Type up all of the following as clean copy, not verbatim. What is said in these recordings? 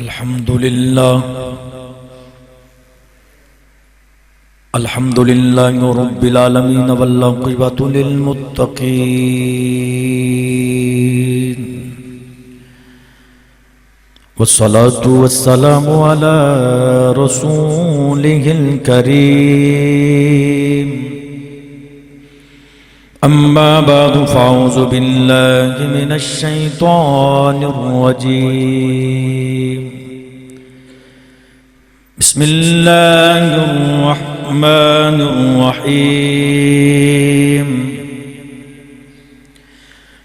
الحمد لله رب العالمين والعاقبة للمتقين والصلاة والسلام على رسوله الكريم أما بعد فأعوذ بالله من الشيطان الرجيم بسم الله الرحمن الرحيم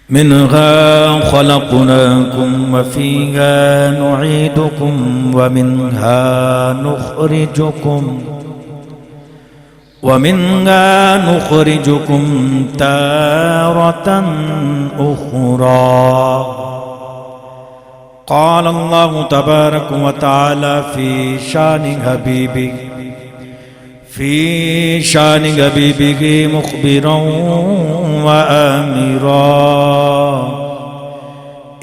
منها خلقناكم وفيها نعيدكم ومنها نخرجكم تارة أخرى قال الله تبارك وتعالى في شان حبيبه مخبرا وآمرا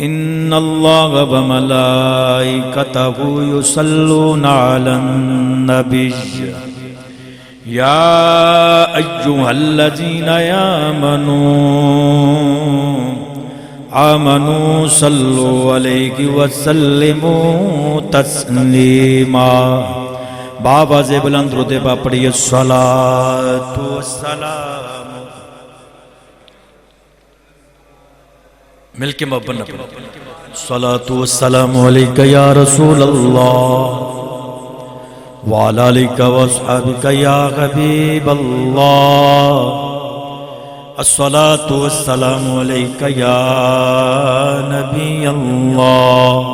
إن الله وملائكته يصلون على النبي يا أيها الذين آمنوا صلوا عليه وسلموا تسلیما بابا سے بلند رتے با پڑھئے الصلاة والسلام مل کے محبت نہ پڑھئے الصلاة والسلام علیکہ یا رسول اللہ وعلى آلك وأصحابك يا حبيب الله الصلاة والسلام عليك يا نبي الله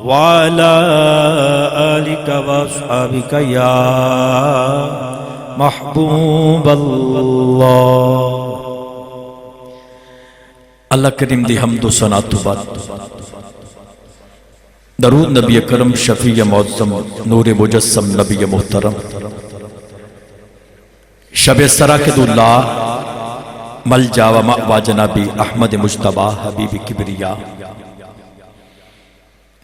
وعلى آلك وأصحابك يا محبوب الله اللہ کریم دی حمد و ثنا تو بعد درود نبی کرم شفیع معظم نور مجسم نبی محترم شب سراکد اللہ ملجا و مأوى جنابی احمد مجتبی حبیب کبریا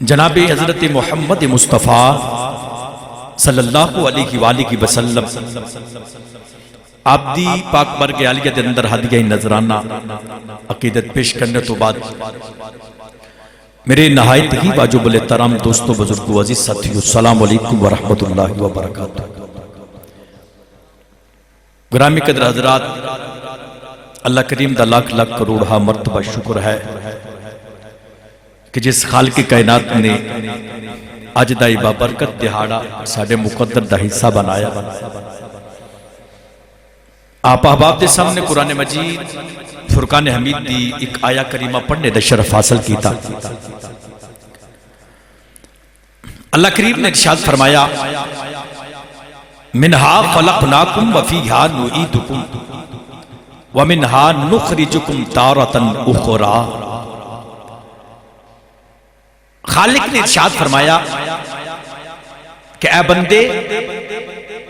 جنابی حضرت محمد مصطفیٰ صلی اللہ علیہ وآلہ وسلم عبدی پاک برگ عالیہ دے اندر ہدیہ نظرانہ عقیدت پیش کرنے تو بعد میرے نہایت ہی واجب الاحترام دوستو بزرگو عزیز ساتھیو السلام علیکم ورحمت اللہ وبرکاتہ گرامی قدر حضرات اللہ کریم دا لاکھ لاکھ کروڑہ مرتبہ شکر ہے کہ جس خالق کائنات نے آج دائی بابرکت دہاڑا ساڑھے مقدر دا حصہ بنایا آپ احباب دے سامنے قرآن مجید فرقان حمید دی ایک آیہ کریمہ پڑھنے دا شرف حاصل کی تھا اللہ کریم نے ارشاد فرمایا منہا خلقناکم وفیہا نعیدکم ومنہا نخرجکم تارةً اخرى خالق نے ارشاد فرمایا کہ اے بندے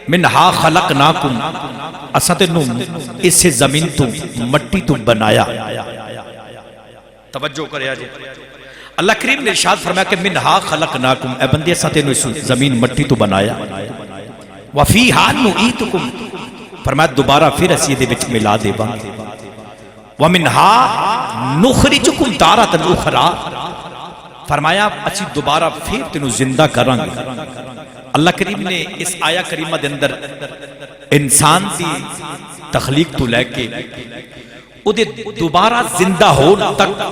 منہا خلقناکم اساں تے نو اس سے زمین تو مٹی تو بنایا توجہ کرے آجے اللہ کریم نے ارشاد فرمایا کہ منہا خلقناکم اے بندے اساں تے نو اس زمین مٹی تو بنایا وفیہا نعیدکم فرمایا دوبارہ پھر اسی دے وچ ملا دے با ومنہا نخرجکم تارةً اخرى فرمایا اسی دوبارہ پھر تینو زندہ کریں گے اللہ کریم نے اس آیہ کریمہ دے اندر انسان دی تخلیق تو لے کے او دے دوبارہ زندہ ہونا تک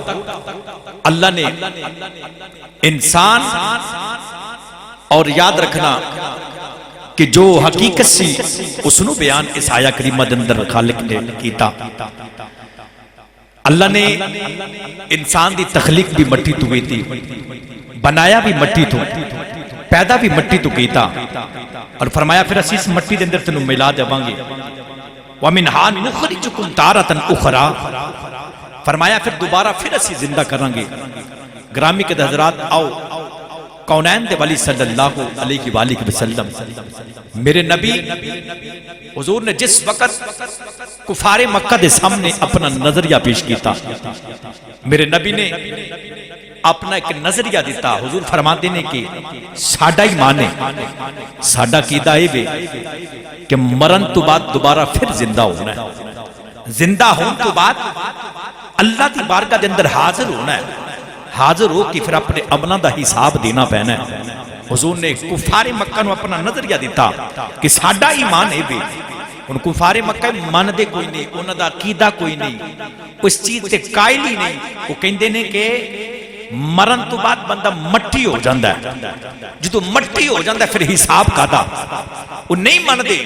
اللہ نے انسان اور یاد رکھنا کہ جو حقیقت سی اسنو بیان اس آیہ کریمہ دے اندر خالق نے کیتا اللہ نے انسان دی تخلیق بھی مٹی تو ہوئی تھی بنایا بھی مٹی تو پیدا بھی مٹی تو کیتا اور فرمایا پھر اسی اس مٹی دے اندر تنو ملا جباں گے وَمِنْهَا نُخْرِجُكُمْ تَارَةً أُخْرَى فرمایا پھر دوبارہ پھر اسی زندہ کریں گے گرامی کے حضرات آؤ کونین دے والی صلی اللہ علیہ وآلہ وسلم میرے نبی حضور نے جس وقت کفار مکہ دے سامنے اپنا نظریہ پیش کیتا میرے نبی نے اپنا ایک نظریہ دیتا. حضور فرماتے ہیں کہ ساڈا ایمان ہے, ساڈا عقیدہ ہے کہ مرن تو بعد دوبارہ پھر زندہ ہونا ہے, زندہ ہون تو بعد اللہ دی بارگاہ دے اندر حاضر ہونا ہے, حاضر ہو کہ پھر اپنے عملاں دا حساب دینا پینا ہے. حضور نے کفار مکہ نو اپنا نظریہ دیتا کہ ساڈا ایمان ہے. ان کفار مکہ من دے کوئی نہیں, انہاں دا عقیدہ کوئی نہیں, اس چیز تے قائل ہی نہیں. وہ کہندے نے کہ مرن تو بعد بندہ مٹی ہو جاندا ہے, جدو مٹی ہو جاندا ہے پھر حساب کادا. وہ نہیں من دے.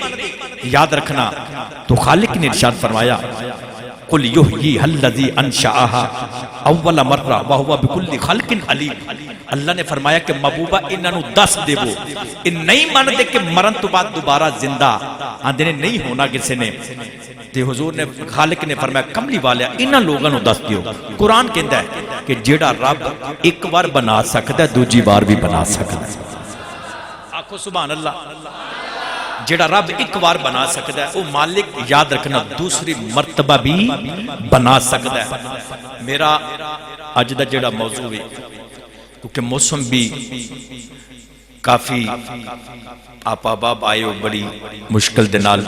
یاد رکھنا تو خالق نے ارشاد فرمایا قل یحییھا الذی انشأھا اول مرہ وہو بکل خلق علیم. اللہ نے فرمایا کہ محبوبہ انہاں نو دس دیو, ان نہیں من دے کہ مرن تو بعد دوبارہ زندہ آندے نے نہیں ہونا کسی نے. تے حضور نے خالق نے فرمایا کملی والیا انہاں لوگاں نو دس دیو. قرآن کہندا ہے کہ جیڑا رب ایک بار بنا سکدا ہے دوجی بار بھی بنا سکدا ہے. آکھو سبحان اللہ. جیڑا رب ایک بار بنا سکدا ہے وہ مالک یاد رکھنا دوسری مرتبہ بھی بنا سکدا ہے. میرا اج دا جیڑا موضوع ہے کیونکہ موسم بھی کافی آپ آباب آئے ہو بڑی مشکل دے نال,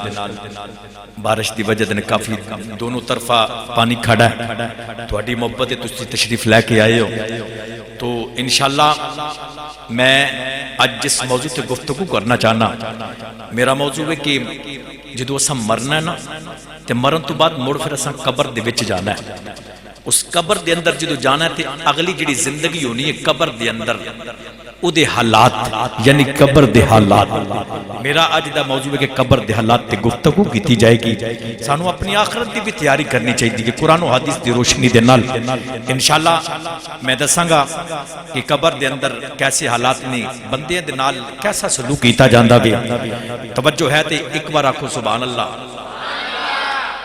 بارش دی وجہ دے کافی دونوں طرفہ پانی کھڑا ہے. تہاڈی محبت ہے تسی تشریف لے کے آئے ہو تو انشاءاللہ میں آج جس موضوع تے گفتگو کرنا چاہنا, میرا موضوع ہے کہ جدو اساں مرنا ہے نا تے مرن تو بعد مڑ پھر اساں قبر دے وچ جانا ہے. اس قبر دے اندر جدو جانا ہے تے اگلی جڑی زندگی ہونی ہے قبر دے اندر او دے حالات یعنی قبر دے حالات. میرا آج دا موضوع ہے کہ قبر دے حالات تے گفتگو کیتی جائے گی. سانو اپنی آخرت دی بھی تیاری کرنی چاہیے کہ قرآن و حدیث دی روشنی دے نال انشاءاللہ میں دساں گا کہ قبر دے اندر کیسے حالات نے, بندے دے نال کیسا سلوک کیتا جاندا وے. توجہ ہے تے ایک بار آکھو سبحان اللہ.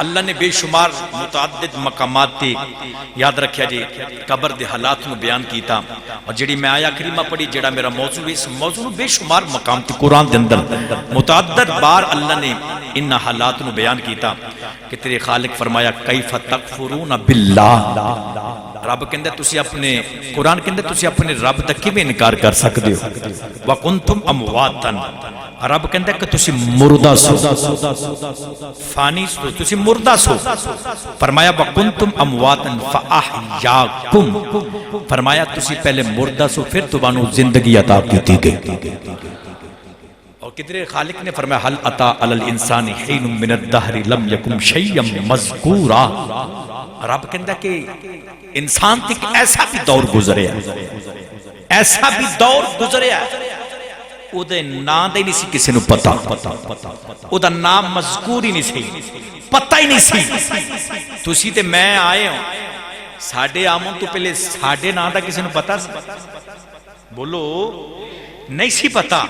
اللہ نے بے شمار متعدد مقامات تے یاد رکھیا جی قبر دے حالات نو بیان کیتا. اور جڑی میں آیا کریمہ پڑھی جڑا میرا موضوع ہے اس موضوع بے شمار مقام تے قرآن دے اندر متعدد بار اللہ نے ان حالات نو بیان کیتا کہ تیرے خالق فرمایا کیف تکفرون باللہ. رب کہندا تسی اپنے قرآن کہندا تسی اپنے رب دا کیویں انکار کر سکدے ہو. وکنتم امواتا, رب کہندا کہ تسی مردہ سو, فانی سو, تسی مردہ سو. فرمایا وکنتم امواتا فاحیاکم, فرمایا تسی پہلے مردہ سو پھر تمہانوں زندگی عطا کیتی گئی. اور کدھر خالق نے فرمایا حل اتا علی الانسان حین من الدہر لم یکن شیئا مذکورا. رب کہندا کہ انسان تک ایسا بھی دور گزریا, ایسا بھی دور گزریا او دے نام دے نہیں سی کسی نو پتا, او دا نام مذکور ہی نہیں سی, پتہ ہی نہیں سی. تسی تے میں آئے ہوں ساڑھے آمون تو پہلے ساڑھے نام دا کسی نو پتا سی, بولو نہیں سی پتا.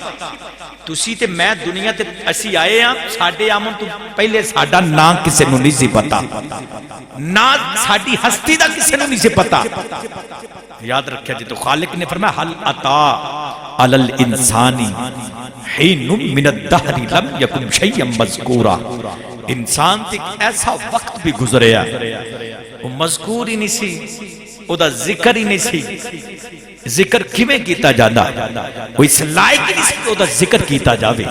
تسی تے میں دنیا تے اسی آئے ہیں ساڑھے آمون تو پہلے ساڑھا نام کسی نو نہیں سی پتا, نہ ساڑھی ہستی دا کسی نو نہیں سی پتا. یاد رکھیا جی تو خالق نے فرمایا حل اتا علی الانسانی حین من الدہر لم یکن شیئا مذکورا. انسان تک ایسا وقت بھی گزریا وہ مذکور ہی نہیں سی, او دا ذکر ہی نہیں سی. ذکر کیویں کیتا جانا, وہ اس لائق نہیں سی او دا ذکر کیتا جاوے.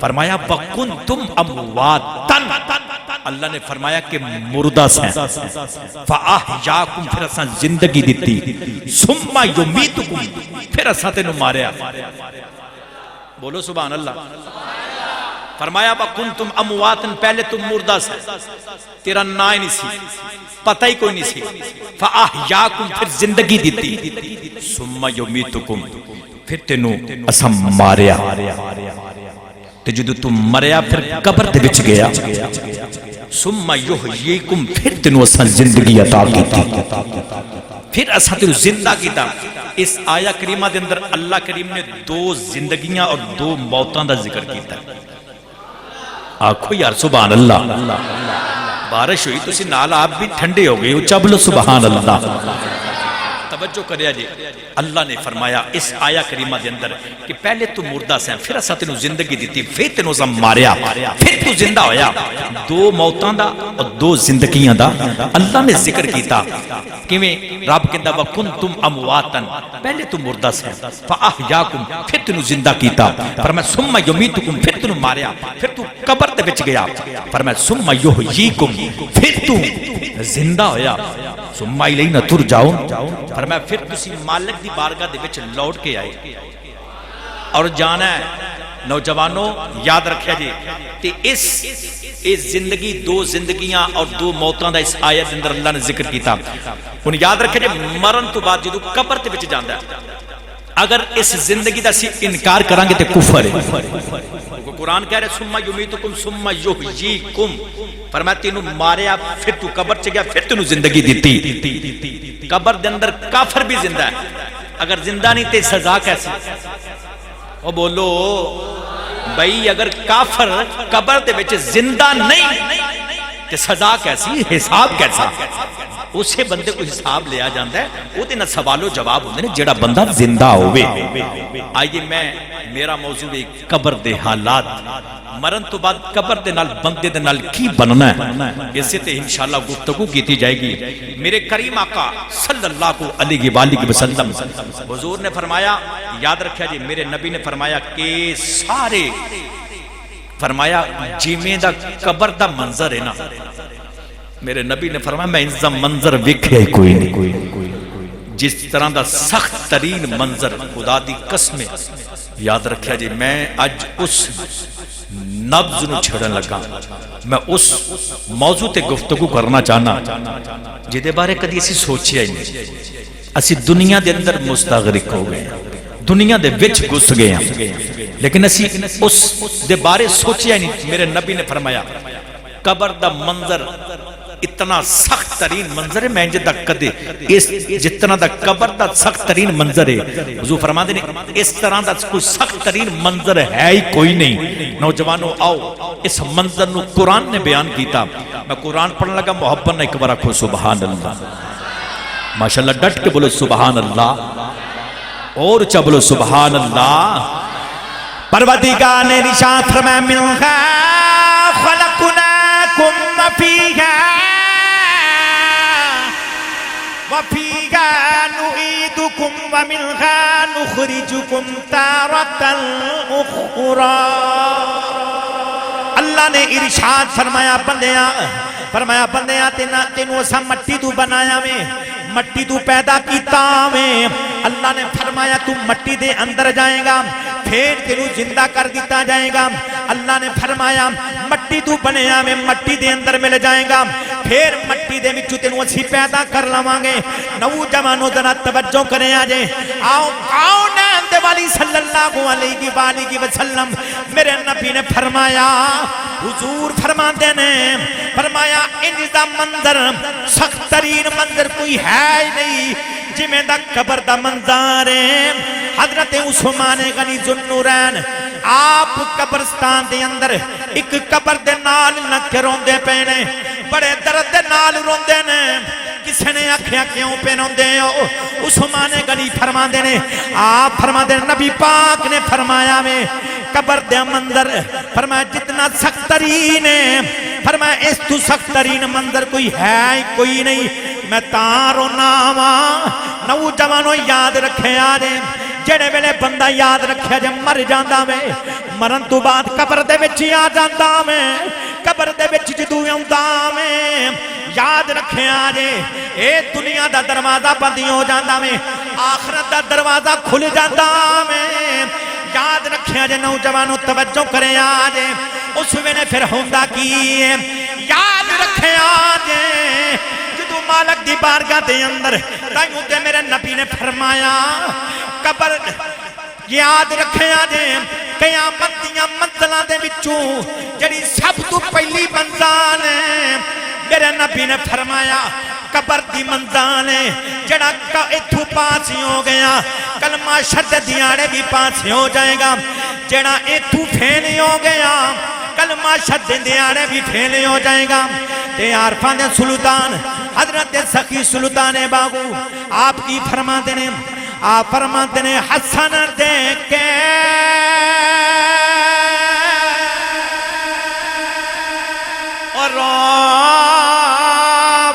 فرمایا وکنتم امواتا, اللہ نے فرمایا کہ مردہ سے فاحیاکم, پھر اساں زندگی دیتی. ثم یمیتکم, پھر اساں تینوں ماریا. بولو سبحان اللہ. فرمایا وکنتم امواتا, پہلے تم مردہ سے, تیرا نا ہی نہیں سی, پتہ ہی کوئی نہیں سی. فاحیاکم, پھر زندگی دیتی. ثم یمیتکم, پھر تینوں اساں ماریا. تے جدو تم مریا پھر قبر دے وچ گیا. ثم یحییکم, پھر تینوں اساں زندگی عطا کیتی, پھر اساں تینوں زندہ کیتا. اس آیا کریمہ دے اندر اللہ کریم نے دو زندگیاں اور دو موتاں دا ذکر کیتا. آکھو یار سبحان اللہ. بارش ہوئی تو نال آپ بھی ٹھنڈے ہو گئے, اچھا بولو سبحان اللہ. توجہ کریا جی اللہ نے فرمایا اس آیا کریمہ دے اندر کہ پہلے تو مردہ سے پھر اسا تینوں زندگی دیتی پھر تینوں اسا ماریا پھر تو زندہ ہویا دو موتاں دا اور دو زندگیاں دا اللہ نے ذکر کیتا کیویں رب کہندا وکنتم امواتن پہلے تو مردہ سے فاحیاکم پھر تینوں زندہ کیتا فرمایا ثم یمیتکم پھر تینوں ماریا پھر تو قبر دے وچ گیا فرمایا ثم یحییکم پھر تو زندہ ہویا ثم الینا ترجعون فرمایا پھر تسی مالک دی بارگاہ دے وچ لوٹ کے آئے اور جانا ہے نوجوانوں یاد رکھیا جی تے اس زندگی دو زندگیاں اور دو موتاں دا اس آیت اندر اللہ نے ذکر کیتا ان یاد رکھیا جی مرن تو بعد جدو قبر تے وچ جاندا ہے اگر اس زندگی دا سی انکار کرانگے تے کفر ہے قرآن کہہ رہے ثم یمیتکم ثم یحییکم فرمایا تینوں ماریا پھر تو قبر چ گیا پھر تینوں زندگی دیتی قبر دے اندر کافر بھی زندہ ہے اگر زندہ نہیں تے سزا کیسی وہ بولو بھئی اگر کافر قبر دے وچ زندہ نہیں تے سزا کیسی حساب کیسا اسے بندے کو حساب لیا جاندہ ہے وہ دے نہ سوال و جواب ہوندے نے جڑا بندہ زندہ ہوئے آئیے میں میرا موضوع ہے قبر دے حالات مرن تو بعد قبر دے نال بندے دے نال کی بننا ہے اسے تے انشاءاللہ گفتگو کیتی جائے گی میرے کریم آقا صلی اللہ علیہ وآلہ وسلم حضور نے فرمایا یاد رکھیا جی میرے نبی نے فرمایا کہ سارے فرمایا جیمیں دا قبر دا منظر ہے نا میرے نبی نے فرمایا میں انزا منظر وکھے کوئی نہیں جس طرح دا سخت ترین منظر خدا دی قسم یاد رکھیا جی میں آج اس نبض نو چھڑن لگا میں اس موضوع تے گفتگو کرنا چاہنا جدے بارے کدی اسی سوچیا ہی نہیں اسی دنیا دے اندر مستغرق ہو گئے دنیا دے وچ گھس گئے ہیں لیکن اسی اس دے بارے سوچیا ہی نہیں میرے نبی نے فرمایا قبر دا منظر اتنا سخت ترین منظر ہے میں جدہ کدے جتنا دا قبر دا سخت ترین منظر ہے حضور فرما دے اس طرح دا کوئی سخت ترین منظر ہے ہی کوئی نہیں نوجوانوں آؤ اس منظر نو قرآن نے بیان کیتا میں قرآن پڑھنے لگا محبت نے ایک بار رکھو سبحان اللہ ماشاءاللہ ڈٹ کے بولو سبحان اللہ اور چا بولو سبحان اللہ پروردگار نے ارشاد فرمایا منہا خلقناکم وفیہا وفیہا نعیدکم ومنہا نخرجکم تارتا اخرى اللہ نے ارشاد فرمایا بندیاں تینوں اسا مٹی تو بنایا میں مٹی تو پیدا کیتا میں اللہ نے فرمایا تو مٹی دے اندر جائے گا پھر تینوں زندہ کر دیتا جائے گا اللہ نے فرمایا مٹی تو بنیا میں مٹی دے اندر مل جائے گا پھر مٹی دے وچوں تینوں اسی پیدا کر لواں گے نوجوانوں ذرا توجہ کریں آجے آؤ کون ہے والی صلی اللہ علیہ وآلہ وسلم میرے نبی نے فرمایا حضور فرماتے نے فرمایا انجزہ منظر سخت ترین منظر کوئی ہے نہیں جمیں دا قبر دا منظر ہے حضرت عثمان غنی ذوالنورین آپ قبرستان دے اندر ایک قبر دے نال لگ کے روندے پینے بڑے درد دے نال روندے نے کسے نے آکھیا کیوں پہ روندے ہو عثمان غنی فرما دے نے آپ فرما دے نبی پاک نے فرمایا میں قبر دے منظر فرمایا جتنا سخت ترین ہے فرمایا اس تو سخت ترین منظر کوئی ہے کوئی نہیں میں تارو ناما نوجوانوں یاد رکھے آجے جڑے ویلے بندہ یاد رکھے جے مر جاندہ میں مرن تو بعد قبر دے وچی آ جاندہ میں قبر دے وچی جدو آندہ میں یاد رکھے آجے اے دنیا دا دروازہ بندی ہو جاندہ میں آخرت دا دروازہ کھل جاندہ میں یاد رکھے آجے نوجوانوں توجہ کریں آجے اس ویلے پھر ہوندہ کی یاد رکھے آجے جدو مالک دی بارگاہ دے اندر تائیوں تے میرے نبی نے فرمایا قبر یاد رکھے آجے قیامت دیاں منزلہ دے بچوں جڑی سب تو پہلی منزل ہے میرے نبی نے فرمایا قبر دی منزل ہے جڑا اتھو پاسی ہو گیا کلمہ شدد دیاڑے بھی پاسی ہو جائے گا جڑا اتھو پھیلی ہو گیا کلمہ شدد دیاڑے بھی پھیلی ہو جائے گا تے عارفان دے سلطان حضرت سخی سلطان باغو آپ کی فرماتے ہیں، آپ فرماتے ہیں حسن دیکھ کے اور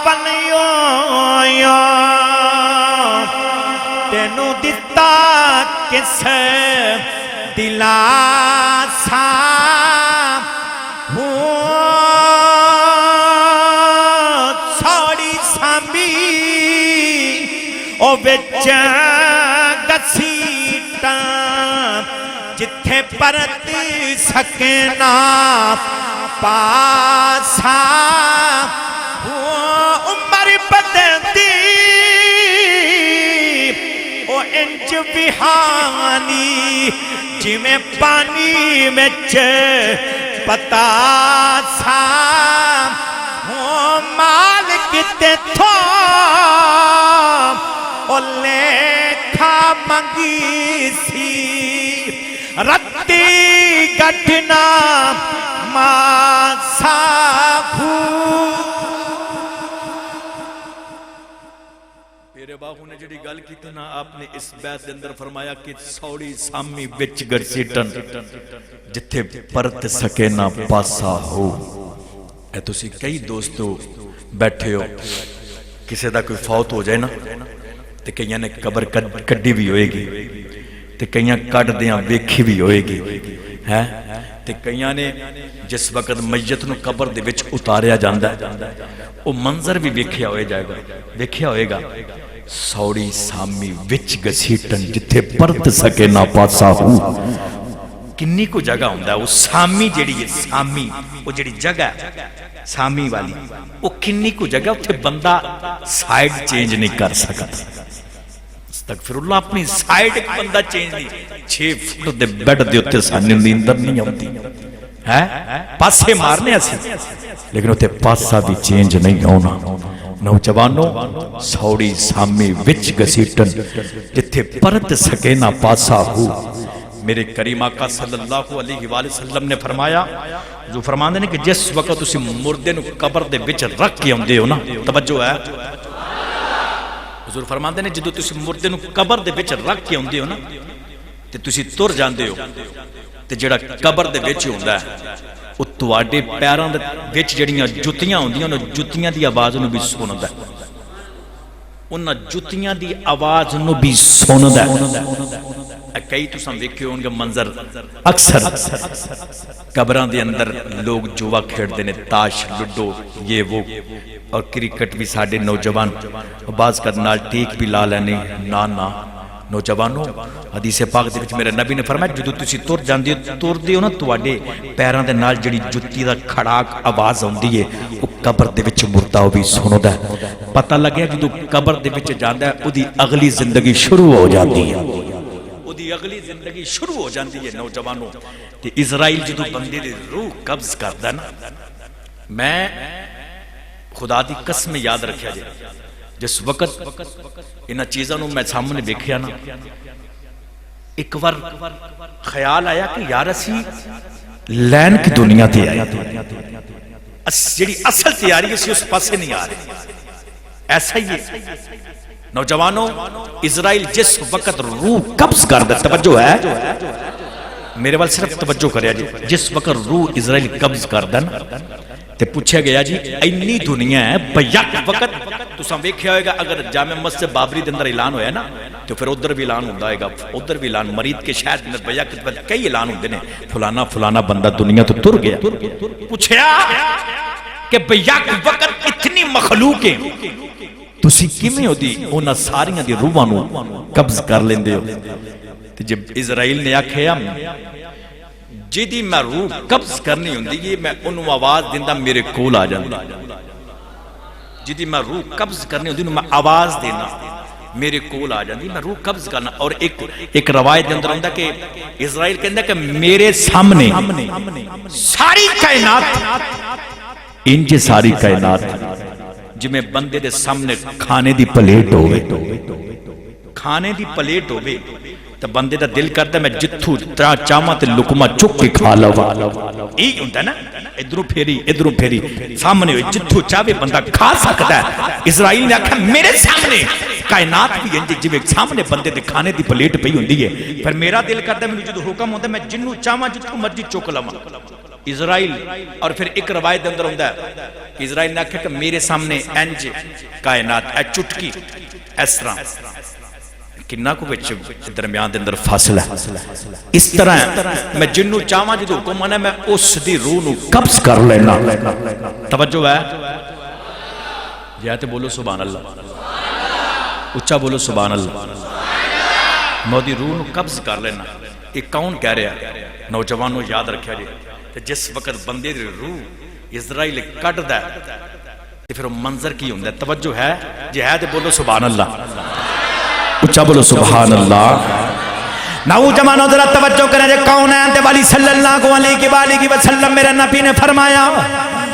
بنیو تینو دتا کس دلاسا سوڑی سامبی او بچ گسیٹا جتھے پرت سکنا پاسا عمر بدندی او انج بہانی جی میں پانی مچ پتاسا مالک تے تھو او لیکھا منگی سی رتی گٹنا ماسا میرے باہو نے جڑی گل کی تھی نا، آپ نے اس بیت اندر فرمایا کہ سوڑی سامی بچ گرسیٹن جتھے پرت سکے نہ پاسا ہو۔ اے تسی کئی دوستو بیٹھے ہو، کسے دا کوئی فوت ہو جائے نا تے کئیاں نے قبر کڈی بھی ہوئے گی تے کئیاں کڈ دیاں ویکھی بھی ہوئے گی ہے تے کئیاں نے جس وقت میت نو قبر دے وچ اتاریا جاندا ہے او منظر بھی ویکھیا ہوئے جائے گا، ویکھیا ہوئے گا سوڑی سامی وچ گسیٹن جتھے پرت سکے نہ پاسا ہو۔ کنی کو جگہ ہوندہ ہے وہ سامی جڑی ہے، سامی وہ جڑی جگہ ہے سامی والی، وہ کنی کو جگہ اتھے بندہ سائیڈ چینج نہیں کر سکتا۔ استغفر اللہ، اپنی سائیڈ ایک بندہ چینج نہیں، 6 فٹ دے بیڈ دے اتھے سانی نیندر نہیں ہوتی ہے، پاسے مارنے ایسی لیکن اتھے پاسا بھی چینج نہیں ہونا۔ نوجوانوں سوڑی سامی وچ گسیٹن جتھے پرت سکے نہ پاسا ہو۔ میرے کریم آقا صلی اللہ علیہ وآلہ وسلم نے فرمایا، جو فرماندے نے کہ جس وقت اسی مردے نو قبر دے وچ رکھ کے ہوندے ہو نا، توجہ ہے حضور فرماندے نے جدو تسی مردے نو قبر دے وچ رکھ کے ہوندے ہو نا تے تسی تر جاندے ہو تے جڑا قبر دے وچ ہوندا ہے او تواڈے پیراں دے وچ جڑیاں جُتیاں ہوندیاں نو جُتیاں دی آواز نو بھی سندا ہے، انہاں جُتیاں دی آواز نو بھی سندا ہے۔ کئی تو سم ویکھے ہون گے منظر اکثر قبراں دے اندر لوگ جوا کھیڑدے نے، تاش لڈو یہ وہ، اور کرکٹ بھی ساڈے نوجوان بعض کا نال ٹیک بھی لا لینے۔ نا نوجوانوں حدیث پاک دے وچ میرے نبی نے فرمایا جدو تسی تر جاندے ہو نا تواڈے پیراں دے نال جڑی جُتی دا کھڑاک آواز ہوندی ہے او قبر دے وچ مردہ او بھی سندا ہے۔ پتہ لگیا جدو قبر دے وچ جاندا ہے اودی اگلی زندگی شروع ہو جاتی ہے، اودی اگلی زندگی شروع ہو جاندی ہے۔ نوجوانوں تے اسرائیل جدو بندے دی روح قبض کردا نا، میں خدا دی قسم یاد رکھیا جائے جس وقت انہاں چیزاں نو میں سامنے دیکھیا نا، ایک بار خیال آیا کہ یار اسی لین کی دنیا تے آیا، جڑی اصل تیاری اسی اس پاسے نہیں آ رہے۔ ایسا ہی ہے نوجوانوں، اسرائیل جس وقت روح قبض کر دے، توجہ ہے میرے وال صرف توجہ کریا جی، جس وقت روح اسرائیل قبض کر دے نا تے پوچھا گیا جی اینی دنیا ہے بیک وقت تو سم ویکھیا ہوئے گا اگر جامع مسجد بابری دے اندر اعلان ہویا نا تو پھر ادھر بھی اعلان ہوندا ہوئے گا، ادھر بھی اعلان مرید کے شہر اندر بیک وقت کئی اعلان ہوندے نے، فلانا فلانا بندہ دنیا تو تر گیا۔ پوچھیا کہ بیک وقت اتنی مخلوق ہیں تسی کیویں ہودی انہاں ساریاں دی روحاں نو قبض کر لیندے ہو؟ تے جب اسرائیل نے آکھیا جدی میں روح قبض کرنی ہوندی ہے میں انہوں آواز دیندہ میرے کول آ جاندی، جدی میں روح قبض کرنی ہوندی میں آواز دینا میرے کول آ جاندی، میں روح قبض کرنا۔ اور ایک روایت اندر ہوندہ کہ اسرائیل کہندہ کہ میرے سامنے ساری کائنات انجے ساری کائنات جی میں بندے دے سامنے کھانے دی پلیٹ ہوئے، کھانے دی پلیٹ ہوئے تو بندے دا دل کرتا ہے میں جتھو چاہواں تے لقمہ چک کے کھا لوا. یہی ہوتا ہے نا, ادھروں پھیری سامنے ہوئی جتھو چاہے بندہ کھا سکتا ہے. اسرائیل نے آکھا میرے سامنے کائنات بھی انج جویں سامنے بندے دے کھانے دی پلیٹ پئی ہوندی ہے, پر میرا دل کرتا ہے مینوں جدوں حکم ہوندا میں جنوں چاہواں جتھوں مرضی چک لواں. اسرائیل اور پھر ایک روایت اندر ہوندا ہے اسرائیل نے آکھا کہ میرے سامنے انج کائنات اے چٹکی اس طرح کنہ کو بچ درمیان دے اندر فاصلہ اس طرح میں جنوں چاہواں جدوں حکم آنا میں اس دی روح نو قبض کر لینا. توجہ ہے جی تے بولو سبحان اللہ, اچھا بولو سبحان اللہ. میں دی روح نو قبض کر لینا. یہ کون کہہ رہا ہے؟ نوجوانوں یاد رکھیا جی, جس وقت بندے دی روح اسرائیل کٹدا ہے تے پھر منظر کی ہوندا ہے. توجہ ہے جی تے بولو سبحان اللہ, اچھا بولو سبحان اللہ. نوجوانوں ذرا توجہ کریں جے کون ہے تے والی صلی اللہ علیہ وسلم میرے نبی نے فرمایا,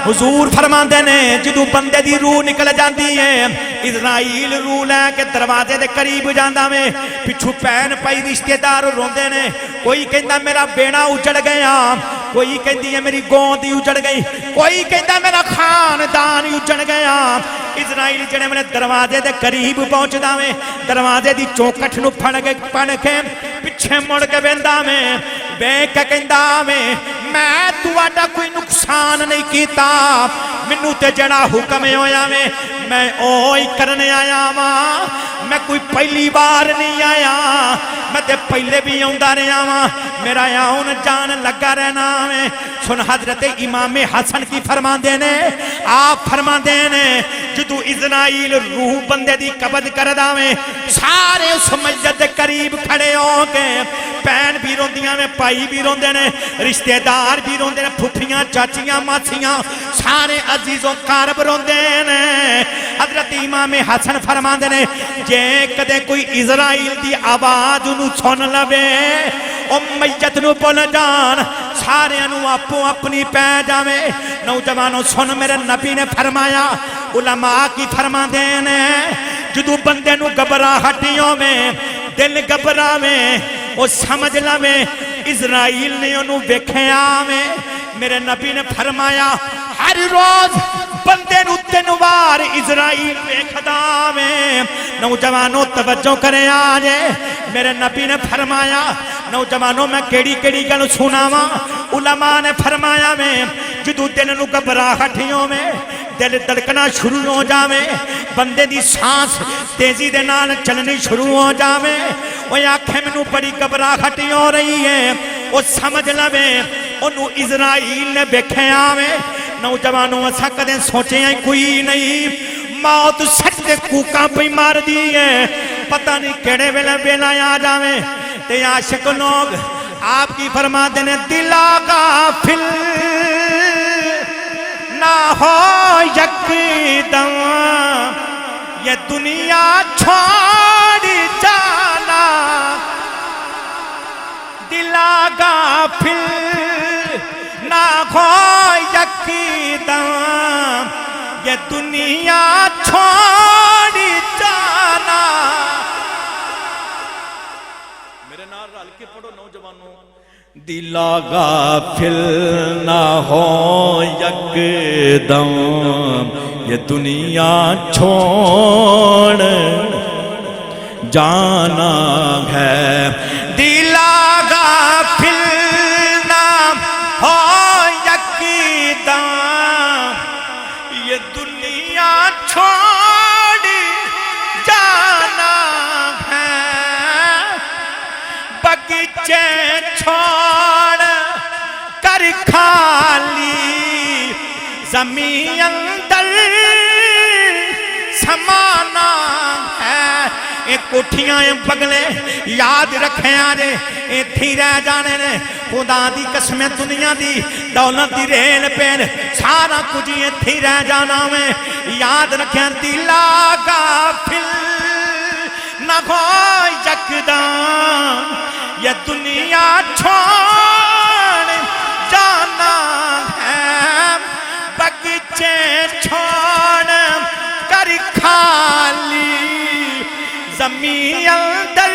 حضور فرماندے نے جدوں بندے دی روح نکل جاندی ہے اسرائیل روح لے کے دروازے دے قریب جاندا میں پچھو پین پئی رشتہ دار روندے نے. کوئی کہندا میرا بیڑا اجڑ گیا, کوئی کہندی ہے میری گوند اجڑ گئی, کوئی کہندا میرا خاندان اجڑ گیا. اسرائیل جڑے میں دروازے دے قریب پہنچدا میں دروازے دی چوکٹ نو پھڑ کے پیچھے مڑ کے ویندا میں بے کے کہندا میں تہاڈا کوئی نقصان نہیں کیتا, مینوں تے جڑا حکم ہویا میں اوہی کرنے آیا واں. میں کوئی پہلی بار نہیں آیا, میں تے پہلے بھی آندا رہیا واں, میرا آن جان لگا رہنا میں. سن حضرت امام حسن کی فرماندے نے, آپ فرماندے نے جدو اسرائیل روح بندے دی قبض کردا میں سارے اس میت دے قریب کھڑے ہو کے پین بھی روندیاں میں, پائی بھی روندے نے, رشتہ دار بھی روندے نے, پھپھیاں چاچیاں ماسیاں سارے عزیزوں قارب روندے نے. حضرت امام حسن فرماندے نے جے کدے کوئی اسرائیل دی آواز نو سن لوے او میت نو بھول جان, سارے انو اپو اپنی پہ جاوے. نوجوانوں سن میرے نبی نے فرمایا, علماء کی فرماندے نے جدو بندے نو گھبراہٹیوں میں دل گھبرا میں او سمجھ لوے اسرائیل نے انو ویکھیا میں. میرے نبی نے فرمایا ہر روز بندے نو 3 بار اسرائیل ویکھدا میں. نوجوانوں توجہ کریں آجے, میرے نبی نے فرمایا نوجوانوں میں کیڑی گل سناواں. علماء نے فرمایا میں جدو دل نو گھبراہٹیوں میں دل دھڑکنا شروع ہو جاوے, بندے دی سانس تیزی دے نال چلنی شروع ہو جاوے, وہ آنکھیں مینوں بڑی گھبراہٹ ہو رہی ہے, وہ سمجھ لوے انہوں اسرائیل نے ویکھیا میں. نوجوانوں اسا کدے سوچے ہیں کوئی نہیں, موت سچ دے کوکاں پہ مار دی ہے, پتہ نہیں کیڑے ویلا آ جاوے. تے عاشق لوگ آپ کی فرماتے نے دل غافل نہ ہو یکدم یہ دنیا چھوڑ جانا, دل غافل نہ ہو یکدم یہ دنیا چھوڑ جانا. میرے نال رل کے پڑھو نوجوانوں, دل غافل نہ ہو یکدم یہ دنیا چھوڑ جانا ہے. دل غافل نہ ہو یکدم یہ دنیا چھوڑ جانا ہے. بگیچے چھوڑ کر خالی زمین اندر سمانا ہے. ایک کوٹھیاں بگلے یاد رکھیں آجے ایتھی رہ جانے نے, خدا دی قسمیں دنیا دی دولت دی ریل پیر سارا کچھ ایتھی رہ جانا میں. یاد رکھیں دل غافل نہ ہو یکدم یہ دنیا چھوڑ جانا ہے. بگیچے چھوڑ کر خالی زمین اندر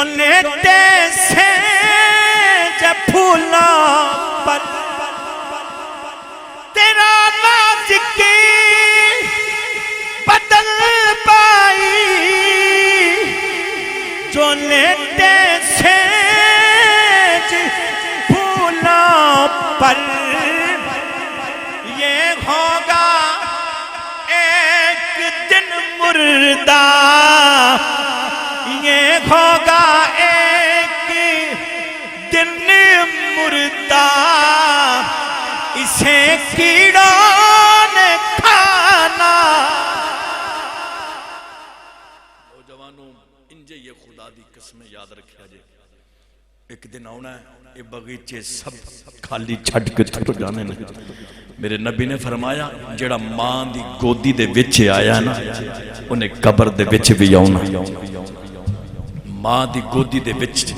جو لیٹے سے جب پھولا پر تیرا نازک بدل پائی جو لیٹے سے پھولا پر یہ ہوگا ایک دن مردہ یہ ہوگا ایک دن مردہ اسے کیڑوں نے کھانا نوجوانوں انجے یہ خدا دی قسمیں یاد رکھیا جے ایک دن آنا ہے یہ بغیچے سب خالی چھڑ کے تھر جانے نے میرے نبی نے فرمایا جڑا ماں دی گودی دے وچے آیا نا انہیں قبر دے وچے بھی آنا ماں دی گودی دے وچ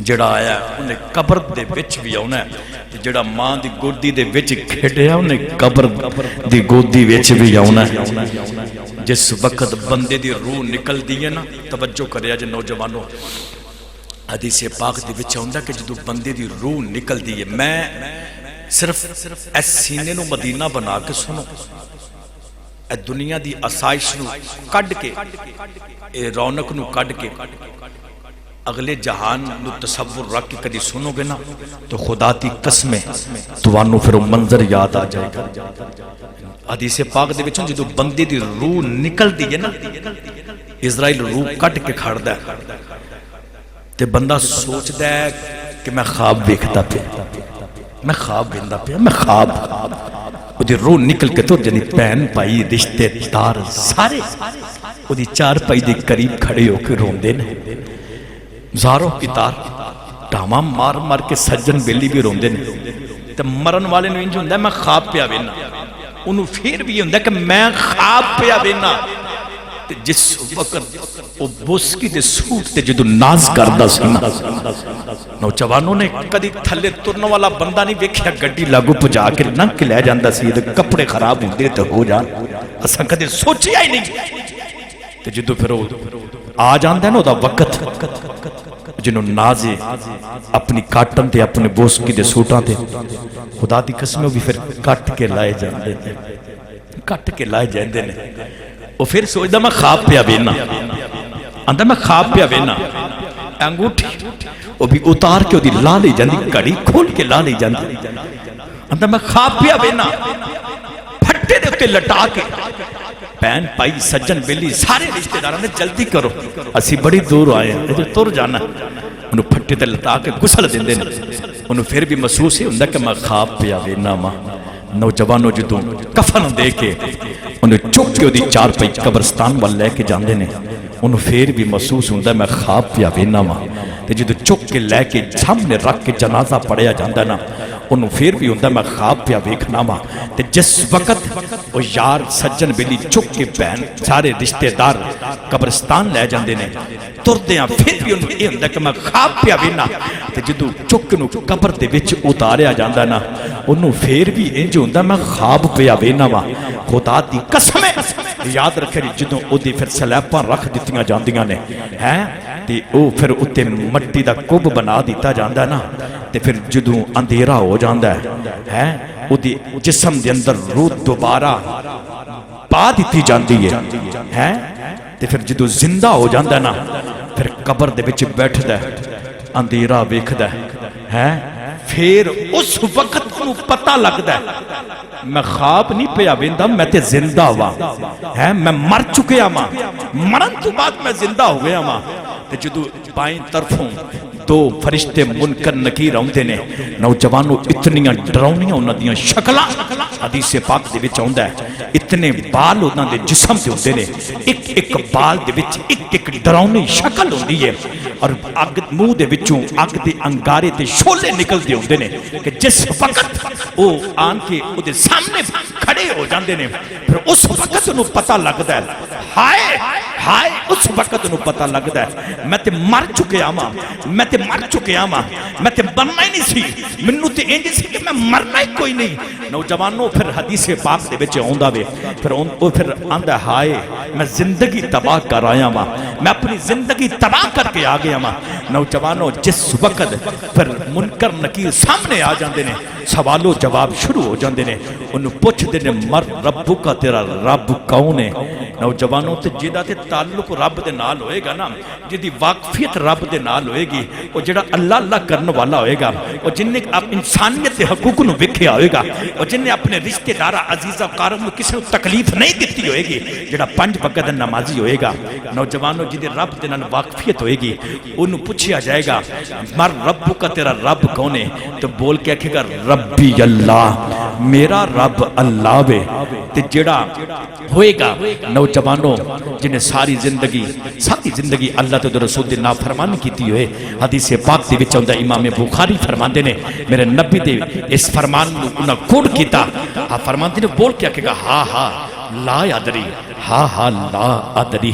جڑا آیا انہیں قبر دے وچ بھی آنا ہے جڑا ماں دی گودی دے وچ کھڑیا انہیں قبر دی گودی وچ بھی آنا ہے جس وقت بندے دی روح نکل دیئے نا توجہ کریا جے نوجوانوں حدیث پاک دی وچ ہوندا کہ جدوں بندے دی روح نکل دی ہے میں صرف اس سینے نو مدینہ بنا کے سنو اے دنیا دی آسائش نو کڈ کے اے رونق نو کڈ کے اگلے جہان نو تصور رکھ کے کدی سنو گے نا تو خدا دی قسمیں توانو پھر منظر یاد آ جائے گا حدیث پاک دے وچ جدوں بندے دی روح نکل دی ہے نا اسرائیل روح کڈ کے کھڑدا ہے تے بندہ سوچدا ہے کہ میں خواب دیکھتا پیا میں خواب ویندا پیا میں خواب اودی روح نکل کے تو جنی بہن بھائی رشتے دار سارے اودی چار پائی دے قریب کھڑے ہو کے روندے نے زارو کتار ڈاما مار مار کے سجن بیلی بھی روندے نے تے مرن والے نو انج ہوندا ہے میں خواب پیا وینا انہوں پھر بھی ہوندا ہے کہ میں خواب پیا وینا جس وقت وہ بوسکی دے سوٹ تے جدو ناز کردہ سینا نوجوانوں نے کدی تھلے ترنے والا بندہ نہیں دیکھیا گڈی لاگو پجا کے ننگ کے لے جاندہ سی کپڑے خراب ہوندے تے ہو جان اساں کدی سوچیا ہی نہیں تے جدو پھر آ جاندہ ہے نا دا وقت جنہوں نازے اپنی کاٹن تے اپنے بوسکی دے سوٹاں تے خدا دی قسمیں بھی پھر کٹ کے لائے جاندے نے کٹ کے لائے جاندے نے وہ پھر سوچدا میں خواب پیا وینا آندا میں خواب پیا وینا انگوٹھی وہ بھی اتار کے دی لا لے جاندی کڑی کھول کے لا لے جاندی آندا میں خواب پیا وینا پھٹے دے تے لٹا کے بہن بھائی سجن بیلی سارے رشتہ داراں نے جلدی کرو اسی بڑی دور آئے ہیں ادھر تر جانا انہوں پھٹے تے لٹا کے غسل دیندے نے انہوں پھر بھی محسوس ہی ہوندا کہ میں خواب پیا وینا ماں نوجوانوں جدوں کفن دے کے انہیں چک کے دی چار پئی قبرستان وال لے کے جاندے نے انہوں پھر بھی محسوس ہوندا ہے میں خواب پیا وینا وا تے جدوں چک کے لے کے سامنے رکھ کے جنازہ پڑھیا جاندا نا انہوں پھر بھی ہوندا ہے میں خواب پیا ویکھنا وا تے جس وقت وہ یار سجن بیلی چک کے بہن سارے رشتہ دار قبرستان لے جاندے نے تردیاں پھر بھی انہوں یہ ہوندا کہ میں خواب پیا وینا تے جدوں چک نو قبر دے وچ اتاریا جاندا نا انہوں پھر بھی انج ہوندا میں خواب پیا وینا وا خدا دی قسم یاد رکھے جدوں او دی پھر سلیپاں رکھ دتیاں جاندیاں نے ہیں تے او پھر اوتے مٹی دا کب بنا دیتا جاندا نا تے پھر جدوں اندھیرا ہو جاندا ہے او دی جسم دے اندر روح دوبارہ پا دیتی جاندی ہے تے پھر جدوں زندہ ہو جاندا نا پھر قبر دے وچ بیٹھدا ہے اندھیرا ویکھدا ہے پھر اس وقت کو پتہ لگدا ہے میں خواب نہیں پیا ویندا میں تے زندہ ہوا ہے میں مر چکیا ماں مرن تو بعد میں زندہ ہو گیا ماں تے جدو بائیں طرفوں دو فرشتے منکر نکیر آؤندے نے نوجوانوں اتنیاں ڈراؤنیاں انہاں دیاں شکلاں حدیث پاک دے وچ آوندا ہے اتنے بال انہاں دے جسم تے ہوندے نے ایک ایک بال دے وچ ایک ایک ڈراؤنی شکل ہوندی ہے اور اگ منہ دے وچوں اگ دے انگارے تے شولے نکل دے ہوندے نے کہ جس وقت او آن کے او دے سامنے کھڑے ہو جاندے نے پھر اس وقت انہوں پتہ لگدا ہے ہائے ہائے اس وقت انہوں پتہ لگتا ہے میں تے مر چکے آما، میں تے مر چکے آما، میں تے مرنا ہی نہیں سی، منو تے انج سی کہ میں مرنا ہی کوئی نہیں۔ نوجوانوں پھر حدیث پاک دے وچ آوندا وے، پھر آندا ہائے میں زندگی تباہ کر آیا ماں، میں اپنی زندگی تباہ کر کے آ گیا ماں۔ نوجوانوں جس وقت پھر منکر نکیر سامنے آ جاندے نے، سوال و جواب شروع ہو جاندے نے، انہوں پوچھ دے نے مر ربو کا تیرا رب کون ہے؟ نوجوانوں تے جیدہ تے تعلق رب دے نال ہوئے گا نا، جیدی واقفیت رب دے نال ہوئے گی، وہ جیڑا اللہ اللہ کرنے والا ہوئے گا، وہ جن نے آپ انسانیت دے حقوق نو وکھیا ہوئے گا، وہ جن نے اپنے رشتہ دارہ عزیزہ قارب نو کسی تکلیف نہیں دیتی ہوئے گی، جیڑا 5 وقت نمازی ہوئے گا۔ نوجوانوں جیدی رب دے نال واقفیت ہوئے گی، انہوں پوچھیا جائے گا مر ربو کا تیرا رب کون ہے؟ تو بول کے کہے گا ربی اللہ، میرا رب اللہ بے۔ تے جڑا ہوئے گا نوجوانوں جنہیں ساری زندگی اللہ تے رسول دے نافرمانی کیتی ہوئے، حدیث پاک دے وچ آندا امام بخاری فرماندے نے میرے نبی دے اس فرمان نو انہاں کوڑ کیتا، فرماندے نے بول کے کہے گا ہاں لا ادری، ہاں لا ادری،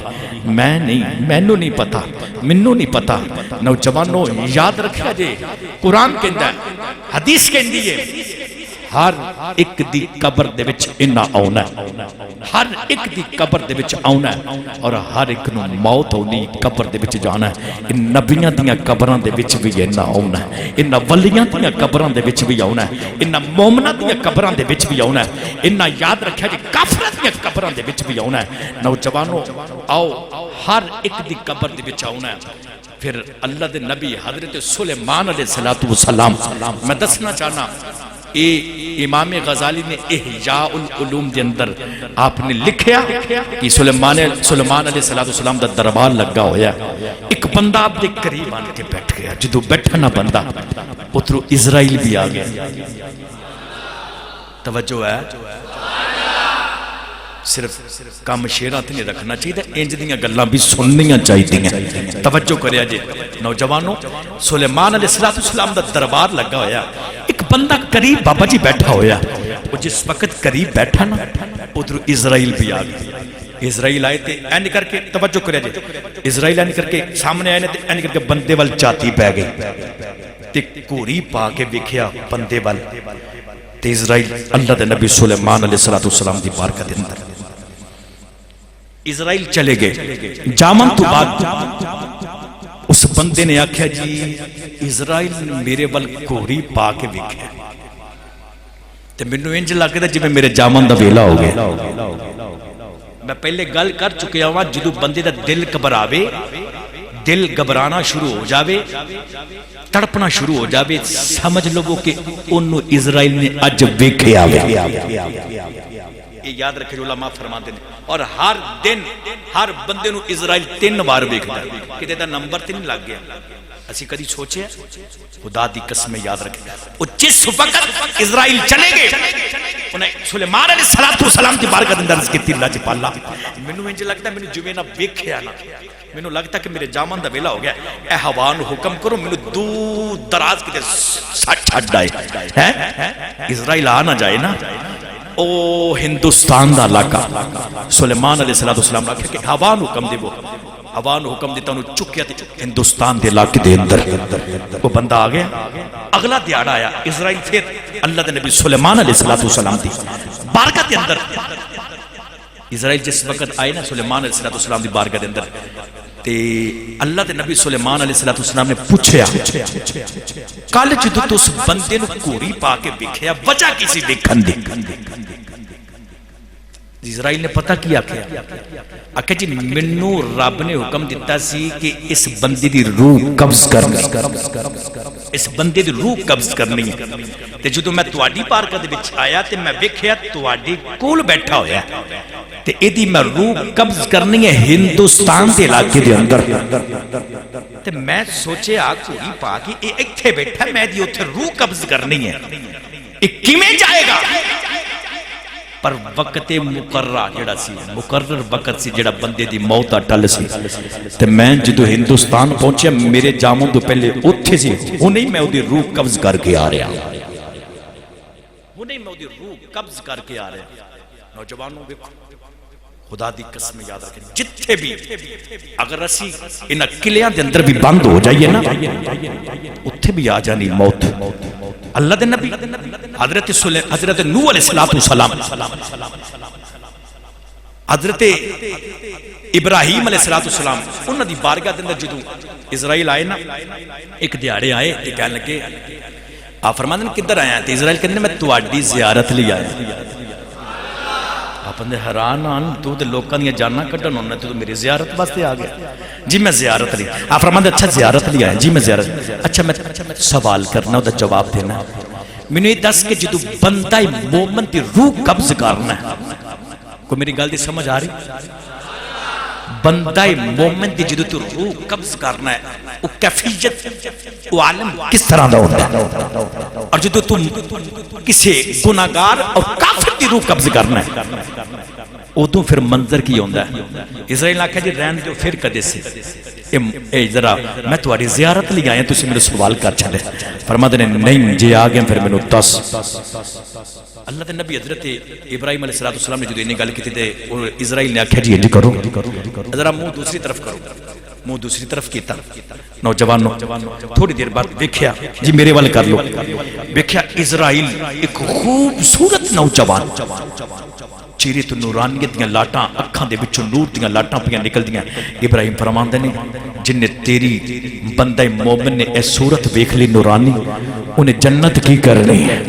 میں نہیں، مینوں نہیں پتا، منوں نہیں پتا۔ نوجوانوں یاد رکھیا جے قرآن کہندا ہے، حدیث کہندی ہے ہر ایک دی قبر دے وچ انہاں آونا ہے، ہر ایک دی قبر دے وچ آونا ہے، اور ہر ایک نو موت ہونی قبر دے وچ جانا ہے۔ ان نبیاں دیاں قبراں دے وچ بھی انہاں آونا ہے، انہاں ولیاں دیاں قبراں دے وچ بھی آونا ہے، انہاں مومناں دیاں قبراں دے وچ بھی آونا ہے، انہاں یاد رکھیا جے کافراں دیاں قبراں دے وچ بھی آونا ہے۔ نوجوانوں آؤ ہر ایک دی قبر دے وچ آونا ہے۔ پھر اللہ دے نبی حضرت سلیمان علیہ السلام، میں دسنا چاہنا امام غزالی نے احیاء العلوم دے اندر آپ نے لکھیا کہ سلیمان علیہ السلام دا دربار لگا ہویا، ایک بندہ آپ دے قریب آن کے بیٹھ گیا، جدو بیٹھا نہ بندہ اترو اسرائیل بھی آ گیا۔ توجہ ہے، صرف کام شیرات نہیں رکھنا چاہیے، انج دیاں گلاں بھی سننیاں چاہیے۔ توجہ کریا جے نوجوانوں، سلیمان علیہ السلام دا دربار لگا ہویا، ایک بندہ قریب بابا جی بیٹھا ہویا، وہ جس وقت قریب بیٹھا نا ادھر اسرائیل بھی آ گئی۔ اسرائیل آئے تے این کر کے توجہ کریا جے، اسرائیل این کر کے سامنے آئے تے این کر کے بندے وال چاتی پہ گئی تے کوری پا کے ویکھیا بندے وال، تے اسرائیل اللہ دے نبی سلیمان علیہ السلام دی بارگاہ دے اندر اسرائیل چلے گئے۔ جامن تو بعد اس بندے نے آکھیا جی اسرائیل میرے ول کوری پا کے ویکھیا تے مینوں انج لگدا جویں میرے جامن دا ویلا ہو گیا۔ میں پہلے گل کر چکیا ہوں، جدو بندے دا دل گھبراوے، دل گھبرانا شروع ہو جاوے، تڑپنا شروع ہو جاوے، سمجھ لو کہ انہوں اسرائیل نے اج ویکھیا وے۔ یہ یاد رکھے جو علماء فرماتے ہیں، اور ہر دن ہر بندے نو اسرائیل 3 بار ویکھدا ہے، کتے دا نمبر 3 لگ گیا۔ اسی کدی سوچے خدا دی قسم یاد رکھے، وہ جس وقت اسرائیل چلے گئے انہیں سلیمان علیہ السلام کی بارگاہ اندر عرض کیتی اللہ جی پالا مینوں انج لگدا مینوں جویں نہ ویکھیا نا، مینوں لگتا کہ میرے جامن دا ویلا ہو گیا، اے ہوا نو حکم کرو مینوں دور دراز کتے سٹ چھڈ آئے ہیں، اسرائیل آ نہ جائے نا، او ہندوستان دا علاقہ۔ سلیمان علیہ السلام نے کہا کہ ہوا نو حکم دیو، ہوا نو حکم دیتا انہوں چکیا تے ہندوستان دے علاقے دے اندر وہ بندہ آ گیا۔ اگلا دیاڑا آیا، اسرائیل پھر اللہ دے نبی سلیمان علیہ السلام دی بارگاہ دے اندر، اسرائیل جس وقت آئے نا سلیمان علیہ السلام دی بارگاہ دے اندر، تے اللہ دے نبی سلیمان علیہ السلام نے پوچھیا کل جدو تو اس بندے نو کوری پا کے ویکھیا وجہ کسی ویکھن دی؟ اسرائیل نے پتہ کیا آکھیا جی منو رب نے حکم دیتا سی کہ اس بندے دی روح قبض کرنی، اس بندے دی روح قبض کرنی ہے، تے جدو میں تواڈی بارگاہ دے وچ آیا تے میں ویکھیا تواڈی کول بیٹھا ہویا تے ایدی میں روح قبض کرنی ہے ہندوستان دے علاقے دے اندر، تے میں سوچے کوئی پا کے اے ایتھے بیٹھا میں دی اوتھے روح قبض کرنی ہے، اے کیویں جائے گا؟ پر وقت مقررہ جڑا سی، مقرر وقت سی جڑا بندے دی موت اٹل سی، تے میں جدو ہندوستان پہنچیا میرے جامن تو پہلے اوتھے سی، انہیں میں دی روح قبض کر کے آ رہا، انہیں میں دی روح قبض کر کے آ رہا۔ نوجوانوں دیکھو خدا دی قسم یاد رکھیں جتھے بھی اگر اسی انہاں قلعیاں دے اندر بھی بند ہو جائیے نا اتھے بھی آ جانی موت اللہ دے نبی حضرت نوح علیہ السلام حضرت ابراہیم علیہ السلام انہاں دی بارگاہ دے اندر جدوں اسرائیل آئے نا ایک دیہاڑے آئے تے کہنے لگے آپ فرماندے کدھر آیا تے اسرائیل کہندے میں تواڈی زیارت لئی آیا آپ اندے حیران آن تو تے لوکاں دیاں جاناں کڈن ہونا تو میری زیارت واسطے آ گیا جی میں زیارت لی آپ فرماندے اچھا زیارت لئی آیا جی میں زیارت اچھا میں سوال کرنا او دا جواب دینا مینوں یہ دس کہ جدوں بندہ مومن دی روح قبض کرنا ہے کو میری گل دی سمجھ آ رہی بندہ مومن دی جدو تو روح قبض کرنا ہے وہ کیفیت وہ عالم کس طرح دا ہوتا ہے اور جدو تم کسی گناہگار اور کافر دی روح قبض کرنا ہے ادو پھر منظر کی ہوتا ہے اسرائیل نے کہا جی رہن جو پھر کدے سے اے ذرا میں تمہاری زیارت لے آیا تسی میرے سوال کر چھڑے فرماتے نے نہیں جی آ گئے پھر مینوں دس اللہ دے نبی حضرت ابراہیم علیہ السلام نے جو انہیں گل کی تھی اسرائیل نے آکھیا جی کرو ذرا منہ دوسری طرف کرو منہ دوسری طرف کیتا نوجوانوں تھوڑی دیر بعد دیکھیا جی میرے وال کر لو دیکھیا اسرائیل ایک خوبصورت نوجوان چہرے تو نورانیت دیاں لاٹاں اکھاں دے وچوں نور دیاں لاٹاں پیاں نکل دیاں ابراہیم فرماندے نے جن نے تیری بندہ مومن نے اے صورت ویکھ لی نورانی انہیں جنت کی کرنی ہے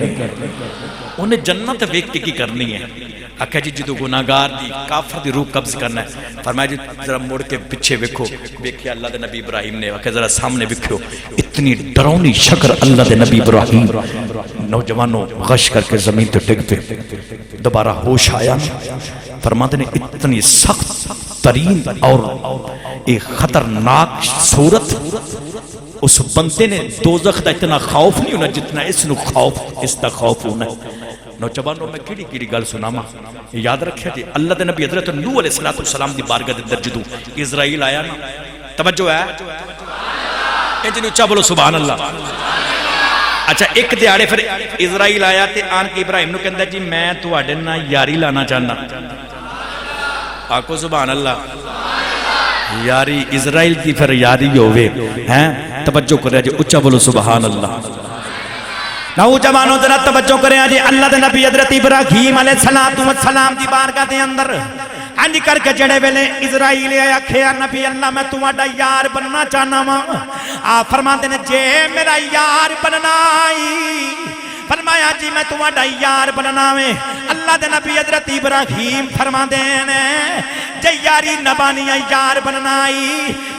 انہیں جنت ویکھ کے کی کرنی ہے آکھا جی جدو گناہگار دی کافر دی روح قبض کرنا ہے فرمایا جی ذرا مڑ کے پیچھے ویکھو ویکھیا اللہ دے نبی ابراہیم نے آکھا ذرا سامنے ویکھو اتنی ڈراؤنی شکل اللہ دے نبی ابراہیم نوجوانوں غش کر کے زمین تے ڈگ پے دوبارہ ہوش آیا فرماتے نے اتنی سخت ترین اور ایک خطرناک صورت اس بندے نے دوزخ دا اتنا خوف نہیں ہونا جتنا اس نو خوف اس دا خوف ہونا نوجوانوں میں کیڑی کیڑی گل سناما یاد رکھیا جی اللہ دے نبی حضرت نوح علیہ السلام دی بارگاہ دے اندر جدوں اسرائیل آیا نا توجہ ہے اے جنوں اچھا بولو سبحان اللہ اچھا ایک دیہاڑے پھر اسرائیل آیا تے آن کے ابراہیم نو کہندا جی میں تواڈے نال یاری لانا چاہنا آکو سبحان اللہ یاری اسرائیل کی پھر یاری ہوئے ہیں توجہ کرے جی اچھا بولو سبحان اللہ نوجوانوں ذرا توجہ کرے جی اللہ دے نبی حضرت ابراہیم علیہ السلام دی بارگاہ دے اندر انج کر کے جڑے ویلے اسرائیل آکھیا نبی اللہ میں تواڈا یار بننا چاہنا وا آپ فرماندے نے جے میرا یار بننا فرمایا جی میں تواڈا یار بننا وے اللہ دے نبی حضرت ابراہیم فرماندے نے جے یاری نبانی یار بننا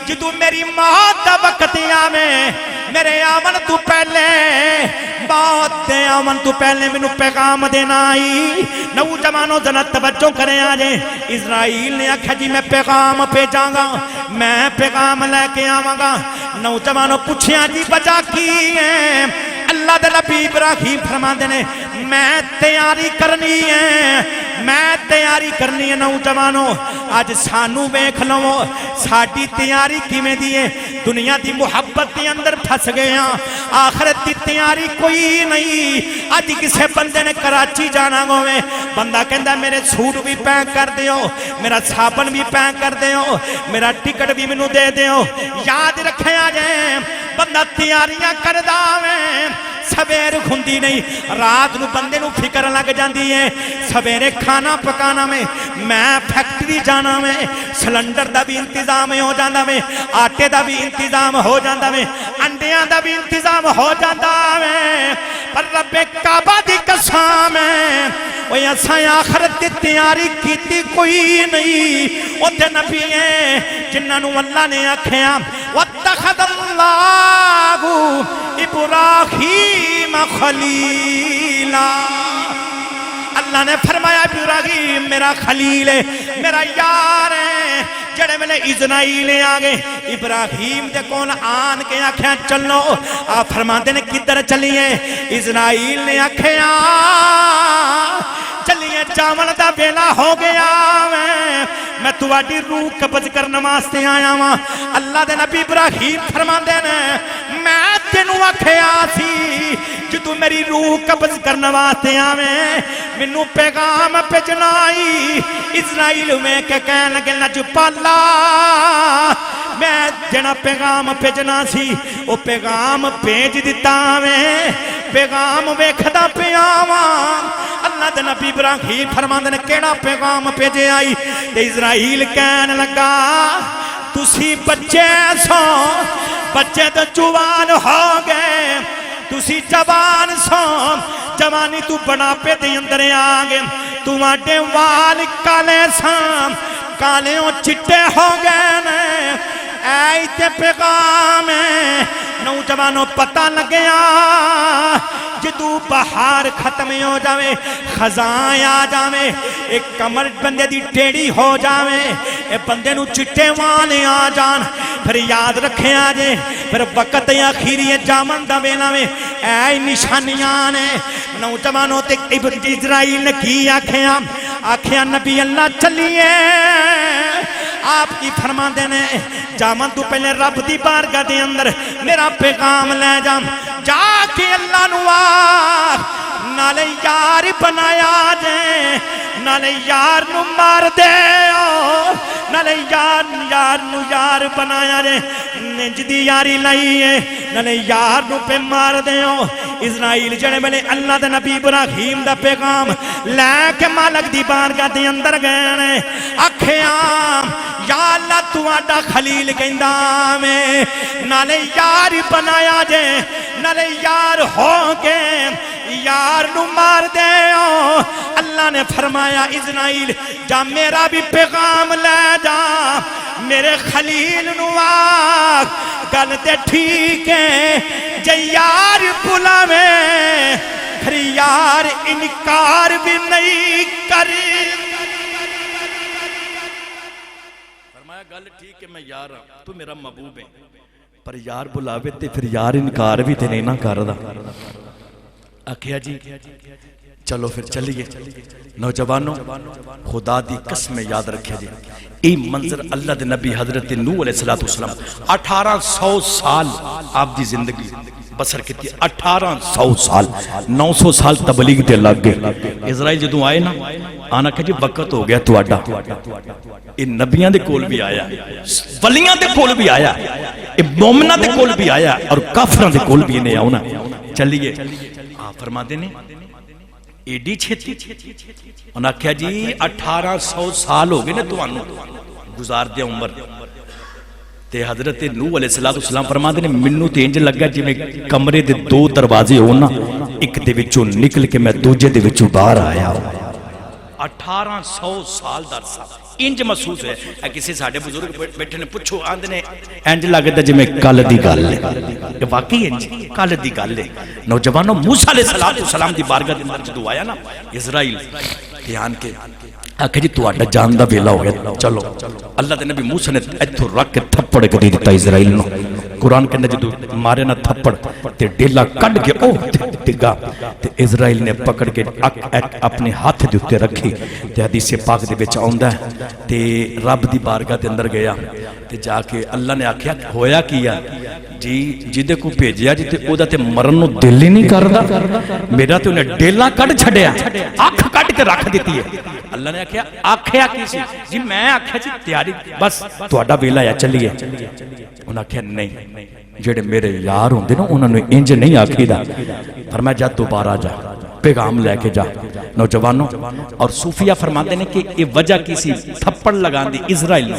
جدو میری موت دا وقت آوے میرے آمن تو پہلے موت دے آمن تو پہلے میں پیغام دینا نوجوانوں ذرا توجہ کریں آجے اسرائیل نے آکھا جی میں پیغام بھیجاں گا میں پیغام لے کے آواں گا نوجوانوں پوچھیا جی وجہ کی ہے اللہ دے نبی ابراہیم فرماندے نے میں تیاری کرنی ہے نوجوانوں آج سانو ویکھ لو ساڈی تیاری کیویں دی ہے دنیا دی محبت دے اندر پھس گئے ہاں آخرت دی تیاری کوئی نہیں اج کسے بندے نے کراچی جانا ہوے بندہ کہندا میرے سوٹ بھی پیک کر دیو میرا صابن بھی پیک کر دیو میرا ٹکٹ بھی مینوں دے دیو یاد رکھیا جے بندہ تیاریاں کردا وے سویر کھندی نہیں رات نو بندے نو فکر لگ جاندی ہے سویرے کھانا پکانا میں فیکٹری جانا میں سلنڈر دا بھی انتظام ہو جاندہ میں آٹے دا بھی انتظام ہو جاندہ میں انڈیاں دا بھی انتظام ہو جاندہ میں پر رب کعبہ دی قسم ہے وہ ایسا آخرت دی تیاری کیتی کوئی نہیں وہ تے نبی ہیں جنہوں اللہ نے آکھیا وَاتَّخَذَ اللَّهُ ابراہیم خلیلا اللہ نے فرمایا ابراہیم میرا خلیل ہے میرا یار ہے جڑے میں نے اسرائیل آگے ابراہیم دے کون آن کے آکھیں چلو آپ فرماتے نے کدھر چلیے اسرائیل نے آکھیں چلیے چاول دا بیلا ہو گیا میں تواڈی روح قبض کر نماز تے آیا ہاں اللہ دے نبی ابراہیم فرماندے نے میں تینوں آکھیا سی جدو میری روح قبض کرنے واسطے آویں مینوں پیغام بھیجنا آئی اسرائیل میں کہ کہن لگے لجپالا میں جنا پیغام بھیجنا سی وہ پیغام بھیج دیتا میں پیغام ویکھدا پیا واں اللہ دے نبی ابراہیم فرماندے نے کیڑا پیغام بھیجے آئی تے اسرائیل کہن لگا تسی بچے سو بچے تو جوان ہو گئے تسی جوان سو جوانی تو بڑھاپے دے اندر آگے تمہارے وال کالے سام کالیوں چٹے ہو گئے نے ایتے پیغام نوجوانوں پتہ لگیا جدو بہار ختم ہو جاوے خزاں آ جاوے ایک کمر بندے دی ٹیڑی ہو جاوے اے بندے نو چٹے والے آ جان پھر یاد رکھے آجے پھر وقت آخیری جامن دا ویلا میں اے نشانیاں نے نوجوانوں تے اسرائیل نے کی آکھیاں نبی اللہ چلیے آپ کی فرما دینے جامن تو پہلے رب دی بارگاہ دے اندر میرا پیغام لے جام جا کے اللہ نوار نالے یار بنایا جے نالے یار نو مار دے نالے یار بنایا جے نج دی یاری لائیے نالے یار نو پہ مار دے اسرائیل جڑے بلے اللہ دے نبی ابراہیم دا پیغام لے کے مالک دی بارگاہ دے اندر گئے اکھیاں یا اللہ تو آڈا خلیل کہندہ میں نالے یار بنایا جے نالے یار ہو کے یار نو مار دے اللہ نے فرمایا اسرائیل جا میرا بھی پیغام لے جا میرے خلیل نو آگ گلتے ٹھیک ہے جے یار بلا میں پھر یار انکار بھی نہیں کری فرمایا گل ٹھیک ہے میں یار تو میرا محبوب ہے پر یار بلاوے تے پھر یار انکار بھی تے نہیں نہ کر دا آکھیا جی چلو پھر چلیے نوجوانوں خدا دی قسم یاد رکھے جی ای منظر اللہ دے نبی حضرت نوح علیہ السلام 1800 سال آپ دی زندگی بسر کیتی 1800 سال 900 سال تبلیغ تے لگ گئے اسرائیل جدوں آئے نا آنا کہ جی وقت ہو گیا تو آڈا ان نبیاں دے کول بھی آیا ولیاں دے کول بھی آیا مومنہ دے کول بھی آیا اور کافران دے کول بھی انہیں آؤنا چلیے فرما دینے ایڈی چھتی انہاں کہا جی 1800 سال ہو گئے نا تو آنو گزار دیا عمر تے حضرت نوح علیہ السلام فرما دینے منو تے انج لگا جی میں کمرے دے 2 دروازے ہونا ایک دے وچوں نکل کے میں دوجے دے وچوں باہر آیا 1800 سال درسا انج محسوس ہے کسی ساڑھے بزرگ بیٹھے نے پوچھو آندھنے انج لگتا جی میں کل دی گل ہے یہ واقعی انج کل دی گل ہے نوجوانوں موسیٰ علیہ السلام دی بارگاہ دن جدو آیا نا اسرائیل دھیان کے آکھے جی تو آڈا جان دا بیلا ہو گیا چلو اللہ دے نبی موسیٰ نے ایتھو رکھ کے تھپڑ کے دی دیتا اسرائیل نو قرآن کے جدو مارے نا تھپڑ تے ڈیلا کڑ کے ڈگا تے اسرائیل نے پکڑ کے اپنے ہاتھ دیتے رکھی تے حدیث پاک دے بیچ آؤندہ ہے تے رب دی بارگاہ دے اندر گیا تے جا کے اللہ نے آکھیا ہویا کیا جی جدے کو بھیجیا جی تے او دا تے مرن نو دل ہی نہیں کردا میرا تے انہیں ڈیلا کڑ چھڑیا آنکھ کٹ کے رکھ دیتی ہے اللہ نے آکھیا کسی جی میں آکھیا جی تیاری بس تو آڈا ویلا یا چلیے انہاں آکھیا نہیں جڑے میرے یار ہوں دے نا انہوں نے انج نہیں آکھی دا فرمایا جا دوبارہ جا پیغام لے کے جا نوجوانوں اور صوفیہ فرماتے ہیں کہ یہ وجہ کسی تھپڑ لگان دی اسرائیل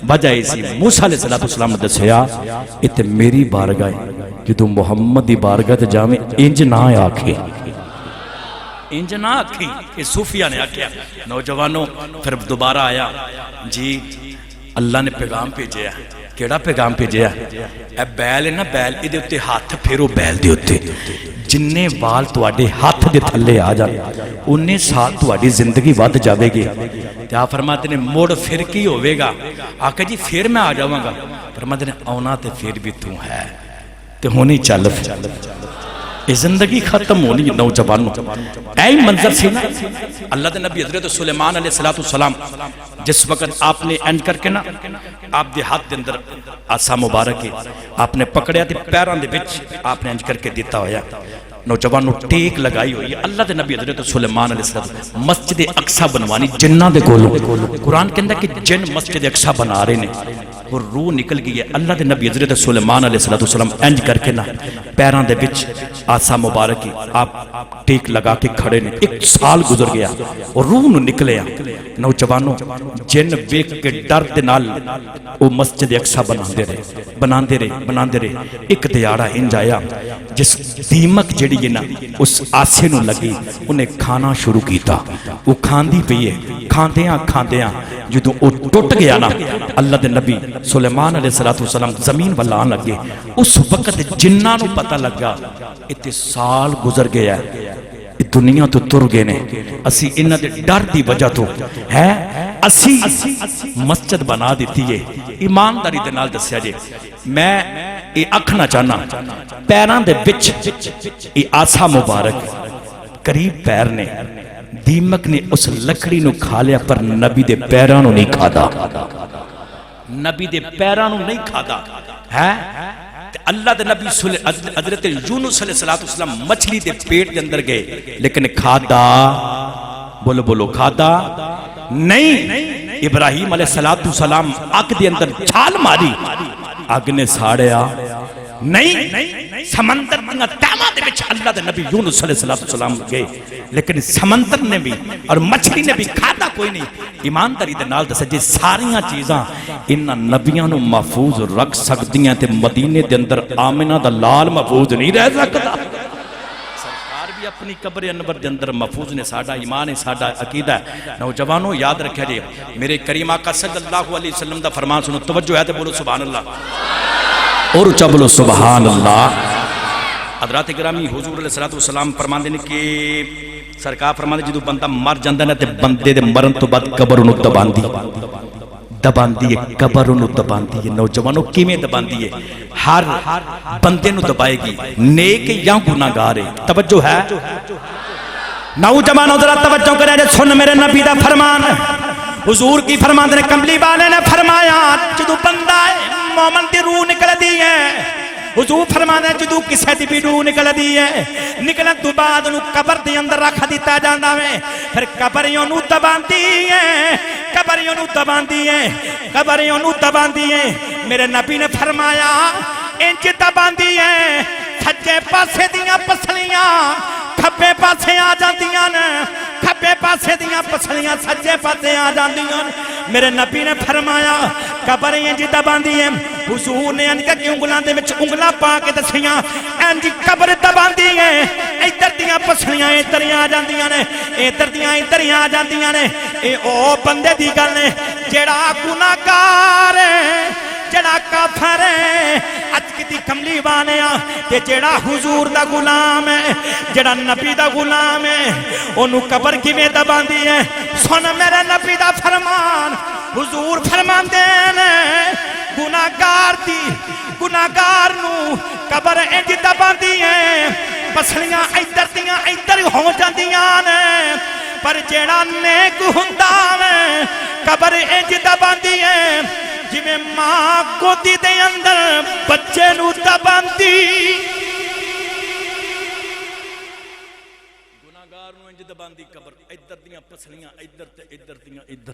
وجہ اسی موسیٰ علیہ السلام نے دسیا ات میری بارگاہ جدو محمد دی بارگاہ تے جاویں انج نہ آکھے انج نہ آکھی یہ صوفیہ نے آکھیا نوجوانوں پھر دوبارہ آیا جی اللہ نے پیغام بھیجیا کیڑا پیغام بھیجیا اے بیل ہے نا بیل ادھے اتے ہاتھ پھیرو بیل دے اتے جننے وال تواڈے ہاتھ دے تھلے آ جان انہیں سال تواڈی زندگی ود جاوے گی تے آپ فرماتے ہیں موڑ پھر کی ہوئے گا آقا جی پھر میں آ جاواں گا فرماتے ہیں آنا تے پھر بھی تو ہے تے ہونی چل یہ زندگی ختم ہونی نوجوانوں اے منظر سی نا اللہ دے نبی حضرت سلیمان علیہ السلام جس وقت آپ نے اینڈ کر کے نا آپ دے ہاتھ دے اندر آسا مبارک آپ نے پکڑیا تے پیران دے بچ آپ نے اینڈ کر کے دیتا ہویا نوجوانوں ٹیک لگائی ہوئی ہے اللہ دے نبی حضرت سلیمان علیہ السلام مسجد اقصی بنوانی جنہ دے کولوں قرآن کہندا کہ جن مسجد اقصی بنا رہے نے اور روح نکل گئی ہے اللہ دے نبی حضرت سلیمان علیہ السلام انج کر کے نا پیراں دے وچ آسا مبارک کی آپ ٹیک لگا کے کھڑے نے 1 سال گزر گیا اور روح نو نکلیا نوجوانوں جن ویکھ کے ڈر دے نال او مسجد اقصی بناندے رہے ایک دیاڑا انج آیا جس دیمک جڑی ہے نا اس آسے نو لگی انہیں کھانا شروع کیتا وہ کھاندی پئی ہے کھاندیاں جدوں او ٹوٹ گیا نا اللہ دے نبی سلیمان علیہ السلام زمین والا آن لگے اس وقت جنہاں نو پتہ لگا اتنے سال گزر گیا ہے دنیا تو تر گئے نے اسی انہاں دے ڈر دی وجہ تو ہے اسی مسجد بنا دیتی ہے ایمانداری دے نال دسیا جے میں یہ آکھنا چاہنا پیراں دے وچ یہ آسا مبارک قریب پیر نے دیمک نے اس لکڑی نو کھا لیا پر نبی دے پیراں نو نہیں کھادا نبی دے پیراں نو نہیں کھادا ہے اللہ دے نبی حضرت یونس علیہ السلام مچھلی دے پیٹ دے اندر گئے لیکن کھادا بولو کھادا نہیں ابراہیم علیہ السلام آگ دے اندر چھال ماری آگ نے ساڑیا نہیں سمندر دنیا تیمہ دے بچ اللہ دے نبی یونس علیہ السلام گئے لیکن سمندر نے بھی اور مچھلی نے بھی کھادا کوئی نہیں ایمانداری دے نال دسے جی ساریاں چیزاں انہاں نبیاں نو محفوظ رکھ سکدیاں تے مدینے دے اندر آمنہ دا لال محفوظ نہیں رہ سکتا سرکار بھی اپنی قبر انور دے اندر محفوظ نے ساڈا ایمان ہے ساڈا عقیدہ ہے نوجوانوں یاد رکھیا جی میرے کریم آقا صلی اللہ علیہ وسلم دا فرمان سنو توجہ ہے تے بولو سبحان اللہ اور اچھا بولو سبحان اللہ حضرات گرامی حضور علیہ السلام فرماندے نے کہ سرکار فرماندے جدو بندہ مر جاندہ نا تے بندے دے مرن تو بعد قبر انہوں دباندی ہے قبر انہوں دباندی ہے نوجوانوں کیمیں دباندی ہے ہر بندے نو دبائے گی نیک یا گناہگار ہے توجہ ہے نوجوانوں ذرا توجہ کریں جے سن میرے نبی دا فرمان حضور کی فرماندے نے کملی والے نے فرمایا جدو بندہ مومن دی روح نکل دی ہے حضور فرمانے جدو کسے دی بھی روح نکل دی ہے نکلن تو بعد انہوں قبر دی اندر رکھ دیتا جاندہ میں پھر قبریوں نو دباندی ہے قبریوں نو دباندی ہے میرے نبی نے فرمایا انچ دباندی ہے سجے پاسے دیاں پسلیاں کھبے پاسے آ جاندیاں کھبے پاسے دیاں پسلیاں سجے پاسے آ جاندیاں میرے نبی نے فرمایا قبریں جی دباندی ہیں حضور نے انکہ کی انگلان دے میں انگلان پا کے دسیاں انجی قبر دباندی ہیں ایتر دیاں پسلیاں ایتریاں آ جاندیاں نے ایتریاں آ جاندیاں نے اے او بندے دی گل نے جڑا گناہگار ہے جڑا کافر ہے اج کتی کملی بانیا تے جڑا حضور دا غلام ہے جڑا نبی دا غلام ہے انہوں قبر کی میں دباندی ہے سن میرے نبی دا فرمان حضور فرمان دینے گناہگار نو قبر انج دباندی ہے پسلیاں ایدر ہو جاندیاں نے پر جڑا نیک ہوندا ہے قبر انج دباندی ہے جی میں ماں گودی دے اندر بچے نو دباندی گناہگار نو انج دباندی قبر ایدر دیاں پسلیاں ایدر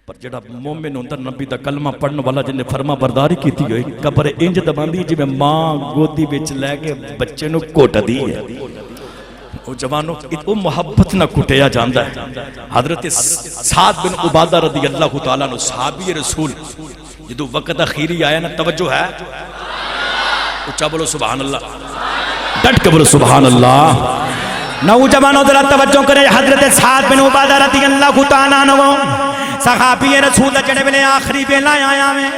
پر جڑا مومن ہوندہ نبی دا کلمہ پڑھنے والا جن نے فرما برداری کی تھی قبر انج دباندی جی میں ماں گودی بچ لے کے بچے نو کوٹ دی ہے او جوانوں او محبت نہ کٹیا جاندہ ہے حضرت سعد بن عبادہ رضی اللہ تعالیٰ عنہ صحابی رسول جدو وقت اخیری آیا نا توجہ ہے اچھا بولو سبحان اللہ ڈٹ کے بولو سبحان اللہ نوجوانوں ذرا توجہ کرے حضرت سعد بن عبادہ رضی اللہ تعالیٰ عنہ صحابی رسول جڑے بلے آخری بیلا آیا میں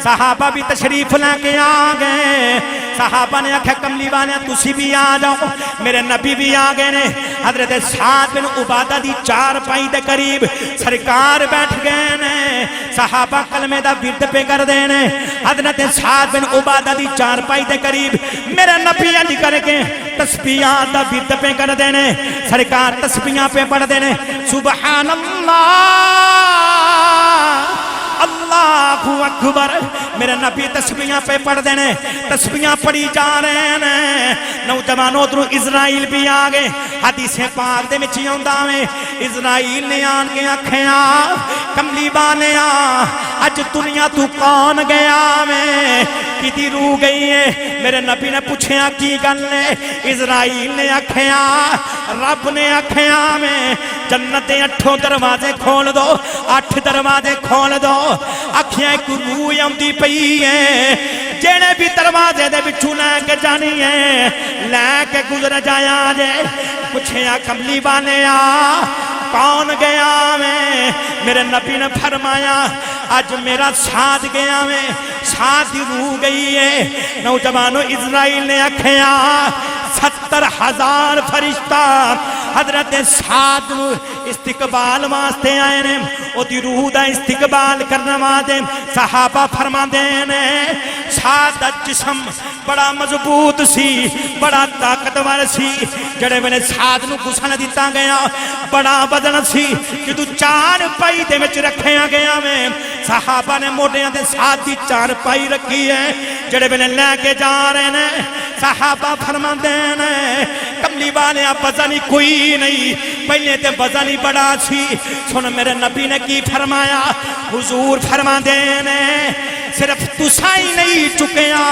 صحابہ بھی تشریف لے کے آگئے صحابہ نے آکھا کملی وانے تسی بھی آ جاؤ میرے نبی بھی آگئے نے حضرت سعد بن عبادہ دی 4 پائی دے قریب سرکار بیٹھ گئے نے صحابہ کلمے دا ورد پہ کر دینے حضرت سعد بن عبادہ دی 4 پائی دے قریب میرے نبی انج کر کے تسبیحات دا ورد پہ کر دینے سرکار تسبیحات پہ پڑھ دینے سبحان اللہ اللہ اکبر میرے نبی تسبیحاں پہ پڑھ دینے تسبیحاں پڑھی جا رہے ہیں نوجوانوں ادھروں اسرائیل بھی آ گئے حدیث پاک دے وچ آوندا وے اسرائیل نے آن کے آکھیا کملی والیا اج دنیا تو کون گیا میں کدی رو گئی ہے میرے نبی نے پوچھیا کی گل ہے اسرائیل نے آکھیا رب نے آکھیا میں جنت دے 8 دروازے کھول دو 8 دروازے کھول دو آکھیا ایک روح آندی پئی ہے جڑے بھی دروازے دے وچوں لے کے جانی ہے لے کے گزر جایا جے پوچھیا کملی والیا کون گیا میں میرے نبی نے فرمایا آج میرا ساتھ گیا میں ساتھ روح گئی ہے نوجوانوں اسرائیل نے آکھیا 70,000 فرشتہ حضرت سعد استقبال واسطے آئے نے او دی روح دا استقبال کرنے واسطے صحابہ فرما دینے سعد دا جسم بڑا مضبوط سی بڑا طاقتور سی جڑے میں نے سعد نو غسل دیتا گیا بڑا بدن سی جدو 4 پائی دے وچ رکھیا گیا میں صحابہ نے موڑیاں دے سعد دی 4 پائی رکھی ہے جڑے میں نے لے کے جا رہے ہیں صحابہ فرما دینے کملی والے وزن کوئی نہیں پہلے تے وزن بڑا سی سن میرے نبی نے کی فرمایا حضور فرما دینے صرف تسائی نہیں چکیا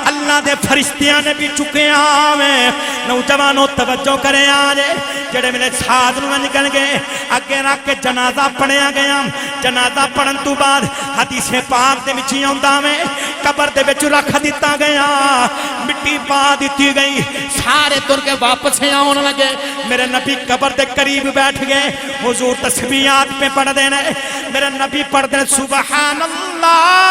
اللہ دے فرشتیاں نے بھی چکیا میں نوجوانوں توجہ کرے آجے جڑے میں نے ساتھ نو نکل گئے اگے رکھ کے جنازہ پڑھیا گیا جنازہ پڑھن تو بعد حدیث پاک دے وچ آوندا میں قبر دے وچ رکھ دیتا گیا مٹی پا دیتی گئی سارے تر کے واپس آن لگے میرے نبی قبر دے قریب بیٹھ گئے حضور تسبیحات پہ پڑھ دینے میرے نبی پڑھ دینے سبحان اللہ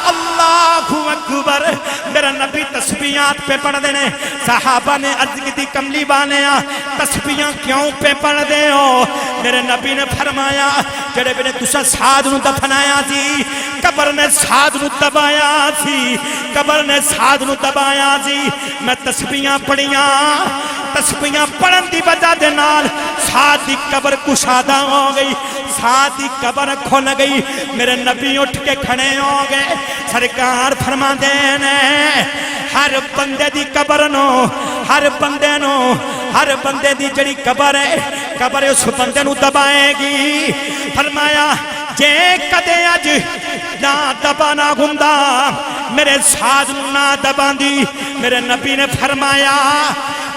اللہ اکبر میرا نبی تسبیحات پہ پڑھ دینے صحابہ نے عرض کی تھی کملی بانیا تسبیحاں کیوں پہ پڑھ دے ہو میرے نبی نے فرمایا جڑے بھی نے تسا سعد نو دفنایا تھی قبر نے سعد نو دبایا تھی قبر نے سعد نو دبایا تھی میں تسبیحاں پڑھیاں تسبیحاں پڑھن دی وجہ دے نال سعد دی قبر کشادہ ہو گئی سعد دی قبر کھل گئی میرے نبی اٹھ کے کھڑے ہو گئے سرکار فرما دینے ہر بندے دی قبر نو ہر بندے دی جڑی قبر ہے اس بندے نو دبائے گی فرمایا جے کدے اج نہ دبانا گھندا میرے سعد نہ دبان دی میرے نبی نے فرمایا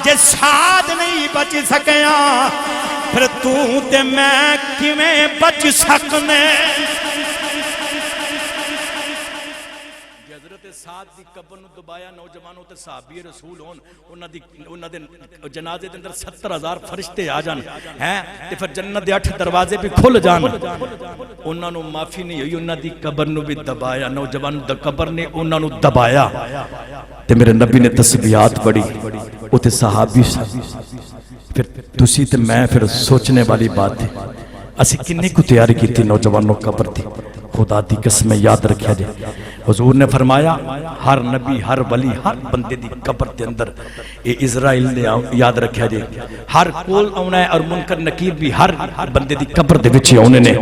جے سعد نہیں بچ سکیا پھر تو تے میں کیویں بچ سکنے سعد دی قبر نو دبایا نوجوانوں تے صحابی رسول ہون انہاں دے جنازے دے اندر 70,000 فرشتے آ جان ہیں تے پھر جنت دے 8 دروازے بھی کھل جان انہاں نو معافی نہیں ہوئی انہاں دی قبر نو بھی دبایا نوجوانوں دی قبر نے انہاں نو دبایا تے میرے نبی نے تسبیحات پڑھی او تے صحابی پھر تسی تے میں پھر سوچنے والی بات ہے اسی کنے کو تیاری کی تھی نوجوانوں قبر تھی خدا دی قسم یاد رکھیا جائے حضور نے فرمایا ہر نبی ہر ولی ہر بندے دی قبر دے اندر اے اسرائیل نے یاد رکھیا جائے ہر کول آنا ہے اور منکر نکیر بھی ہر بندے دی قبر دے وچ آنے نے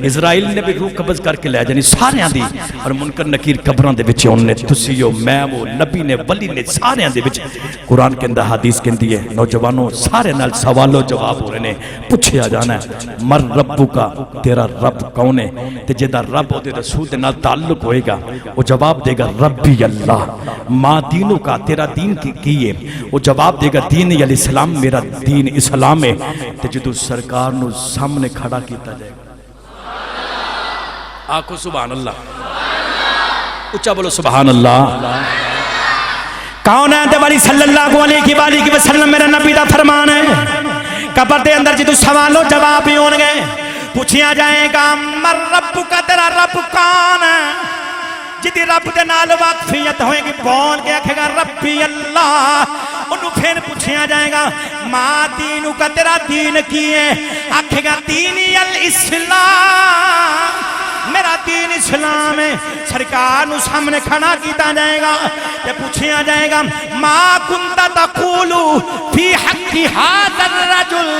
اسرائیل نے بھی روح قبض کر کے لے جانی سارے دی اور منکر نکیر قبراں دے وچ آنے تسیو میں وہ نبی نے ولی نے سارے دے وچ قرآن کے اندر حدیث کہندی ہے نوجوانوں سارے نال سوال و جواب ہو رہے نے پوچھیا جانا ہے مر ربو کا تیرا رب کون ہے تے جدا رب دے رسول دے نال تعلق ہوئے گا وہ جواب دے گا ربی اللہ ما دینوں کا تیرا دین کی ہے وہ جواب دے گا دین علیہ السلام میرا دین اسلام ہے تے جدو سرکار نو سامنے کھڑا کیتا جائے گا آکھو سبحان اللہ اچھا بولو سبحان اللہ کائنات والی صلی اللہ علیہ وآلہ وسلم میرا نبی دا فرمان ہے قبر دے اندر جدو سوال و جواب بھی ہون گے پوچھیا جائے گا مر رب کا تیرا رب کون ہے جدی رب دے نال واقفیت ہوئے گی بول کے آکھے گا ربی اللہ انہوں پھر پوچھیا جائے گا ما دینو کا تیرا دین کی ہے آکھے گا دینی الاسلام میرا دین اسلام ہے سرکار نو سامنے کھڑا کیتا جائے گا تے پوچھیا جائے گا ما کنت تقول فی حق ھذا الرجل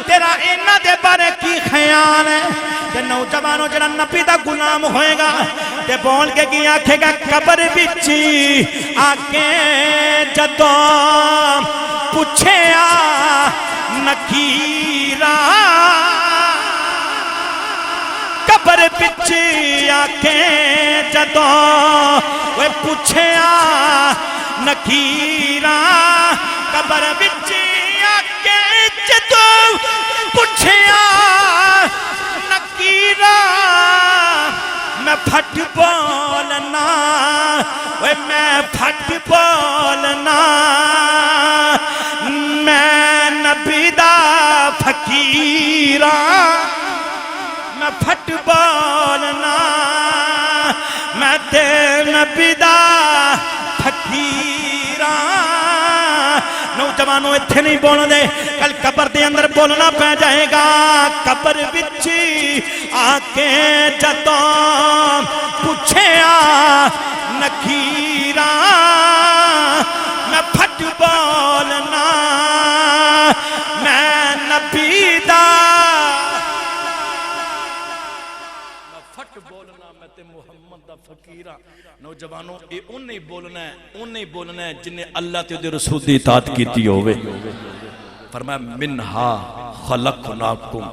تیرا انہاں دے بارے کی خیال ہے تے نوجوانوں جڑا نبی دا غلام ہوئے گا تے بول کے کی آکھے گا قبر وچ آ کے جدوں پوچھیا نکیرا قبر وچ آ کے جدوں وہ پوچھیا نکیرا قبر وچ آ کے جدوں پوچھیا نکیرا میں پھٹ بولنا میں پھٹ بولنا میں نبی دا فقیراں میں پھٹ بولنا میں تے نبی دا فقیراں نوجوانوں اتھے نہیں بولنا دے کل قبر دے اندر بولنا پہ جائے گا قبر وچ آ کے جدوں پوچھیا نکیراں میں پھٹ بولنا میں نبی دا میں پھٹ بولنا میں تے محمد دا فقیراں نوجوانوں اے انہیں بولنا ہے جنہیں اللہ تے دے رسول دی اطاعت کیتی ہوئے فرمایا منہا خلقناکم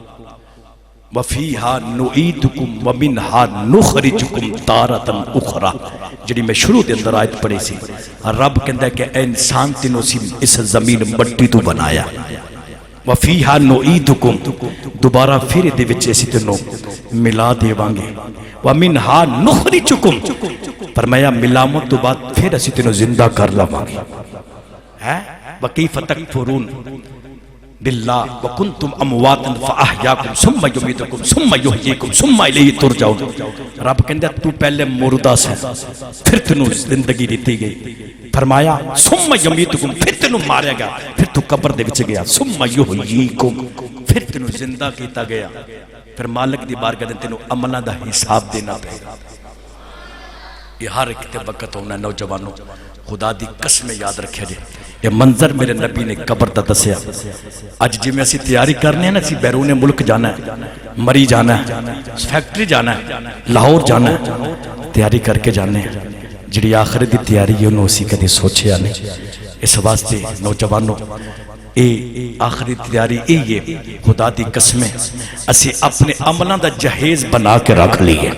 وفیہا نعیدکم ومنہا نخرجکم تارتا اخرى جڑی میں شروع دے اندر آیت پڑھی سی رب کہندہ ہے کہ اے انسان تینوں سی اس زمین مٹی تو بنایا وفیہا نعیدکم دوبارہ پھر دے وچ اسی تینوں ملا دے وانگے ومنہا نخرجکم فرمایا ملامت تو بعد پھر اسی تینوں زندہ کر لوانگے وَكَيْفَ تَكْفُرُونَ بِاللَّهِ وَكُنْتُمْ أَمْوَاتًا فَأَحْيَاكُمْ ثُمَّ يُمِيتُكُمْ ثُمَّ يُحْيِيكُمْ ثُمَّ إِلَيْهِ تُرْجَعُونَ رب کہندہ تو پہلے مردہ سے پھر تنو زندگی دیتی گئی فرمایا ثُمَّ يُمِيتُكُمْ پھر تنو ماریا گیا پھر تو قبر دے وچ گیا ثُمَّ يُحْيِيكُمْ پھر تنو زندہ کیتا گیا پھر مالک دی بارگاہ دے تنو عملہ دا حساب دینا پہ یہ ہر ایک تے وقت ہونا ہے نوجوانوں خدا دی قسم یاد رکھے جے یہ منظر میرے نبی نے قبر دا دسیا آج جی میں اسی تیاری کرنے ہیں نا اسی بیرون ملک جانا ہے مری جانا ہے فیکٹری جانا ہے لاہور جانا ہے تیاری کر کے جانے ہیں جڑی آخر دی تیاری ہے انہوں اسی کدی سوچے آنے اس واسطے نوجوانوں اے آخری تیاری اے یہ خدا دی قسمیں اسی اپنے عملوں دا جہیز بنا کے رکھ لیے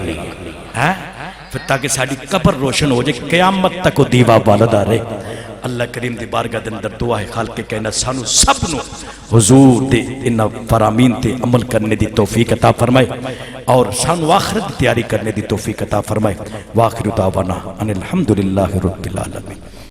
تاکہ ساری قبر روشن ہو جائے قیامت تک وہ دیوہ بالدہ رہے اللہ کریم دی بارگاہ دے اندر دعا ہے خالق کے کہنا سانو سب نو حضور دے انہا فرامین تے عمل کرنے دی توفیق عطا فرمائے اور سانو آخرت تیاری کرنے دی توفیق عطا فرمائے وآخر دعوانا ان الحمدللہ رب العالمین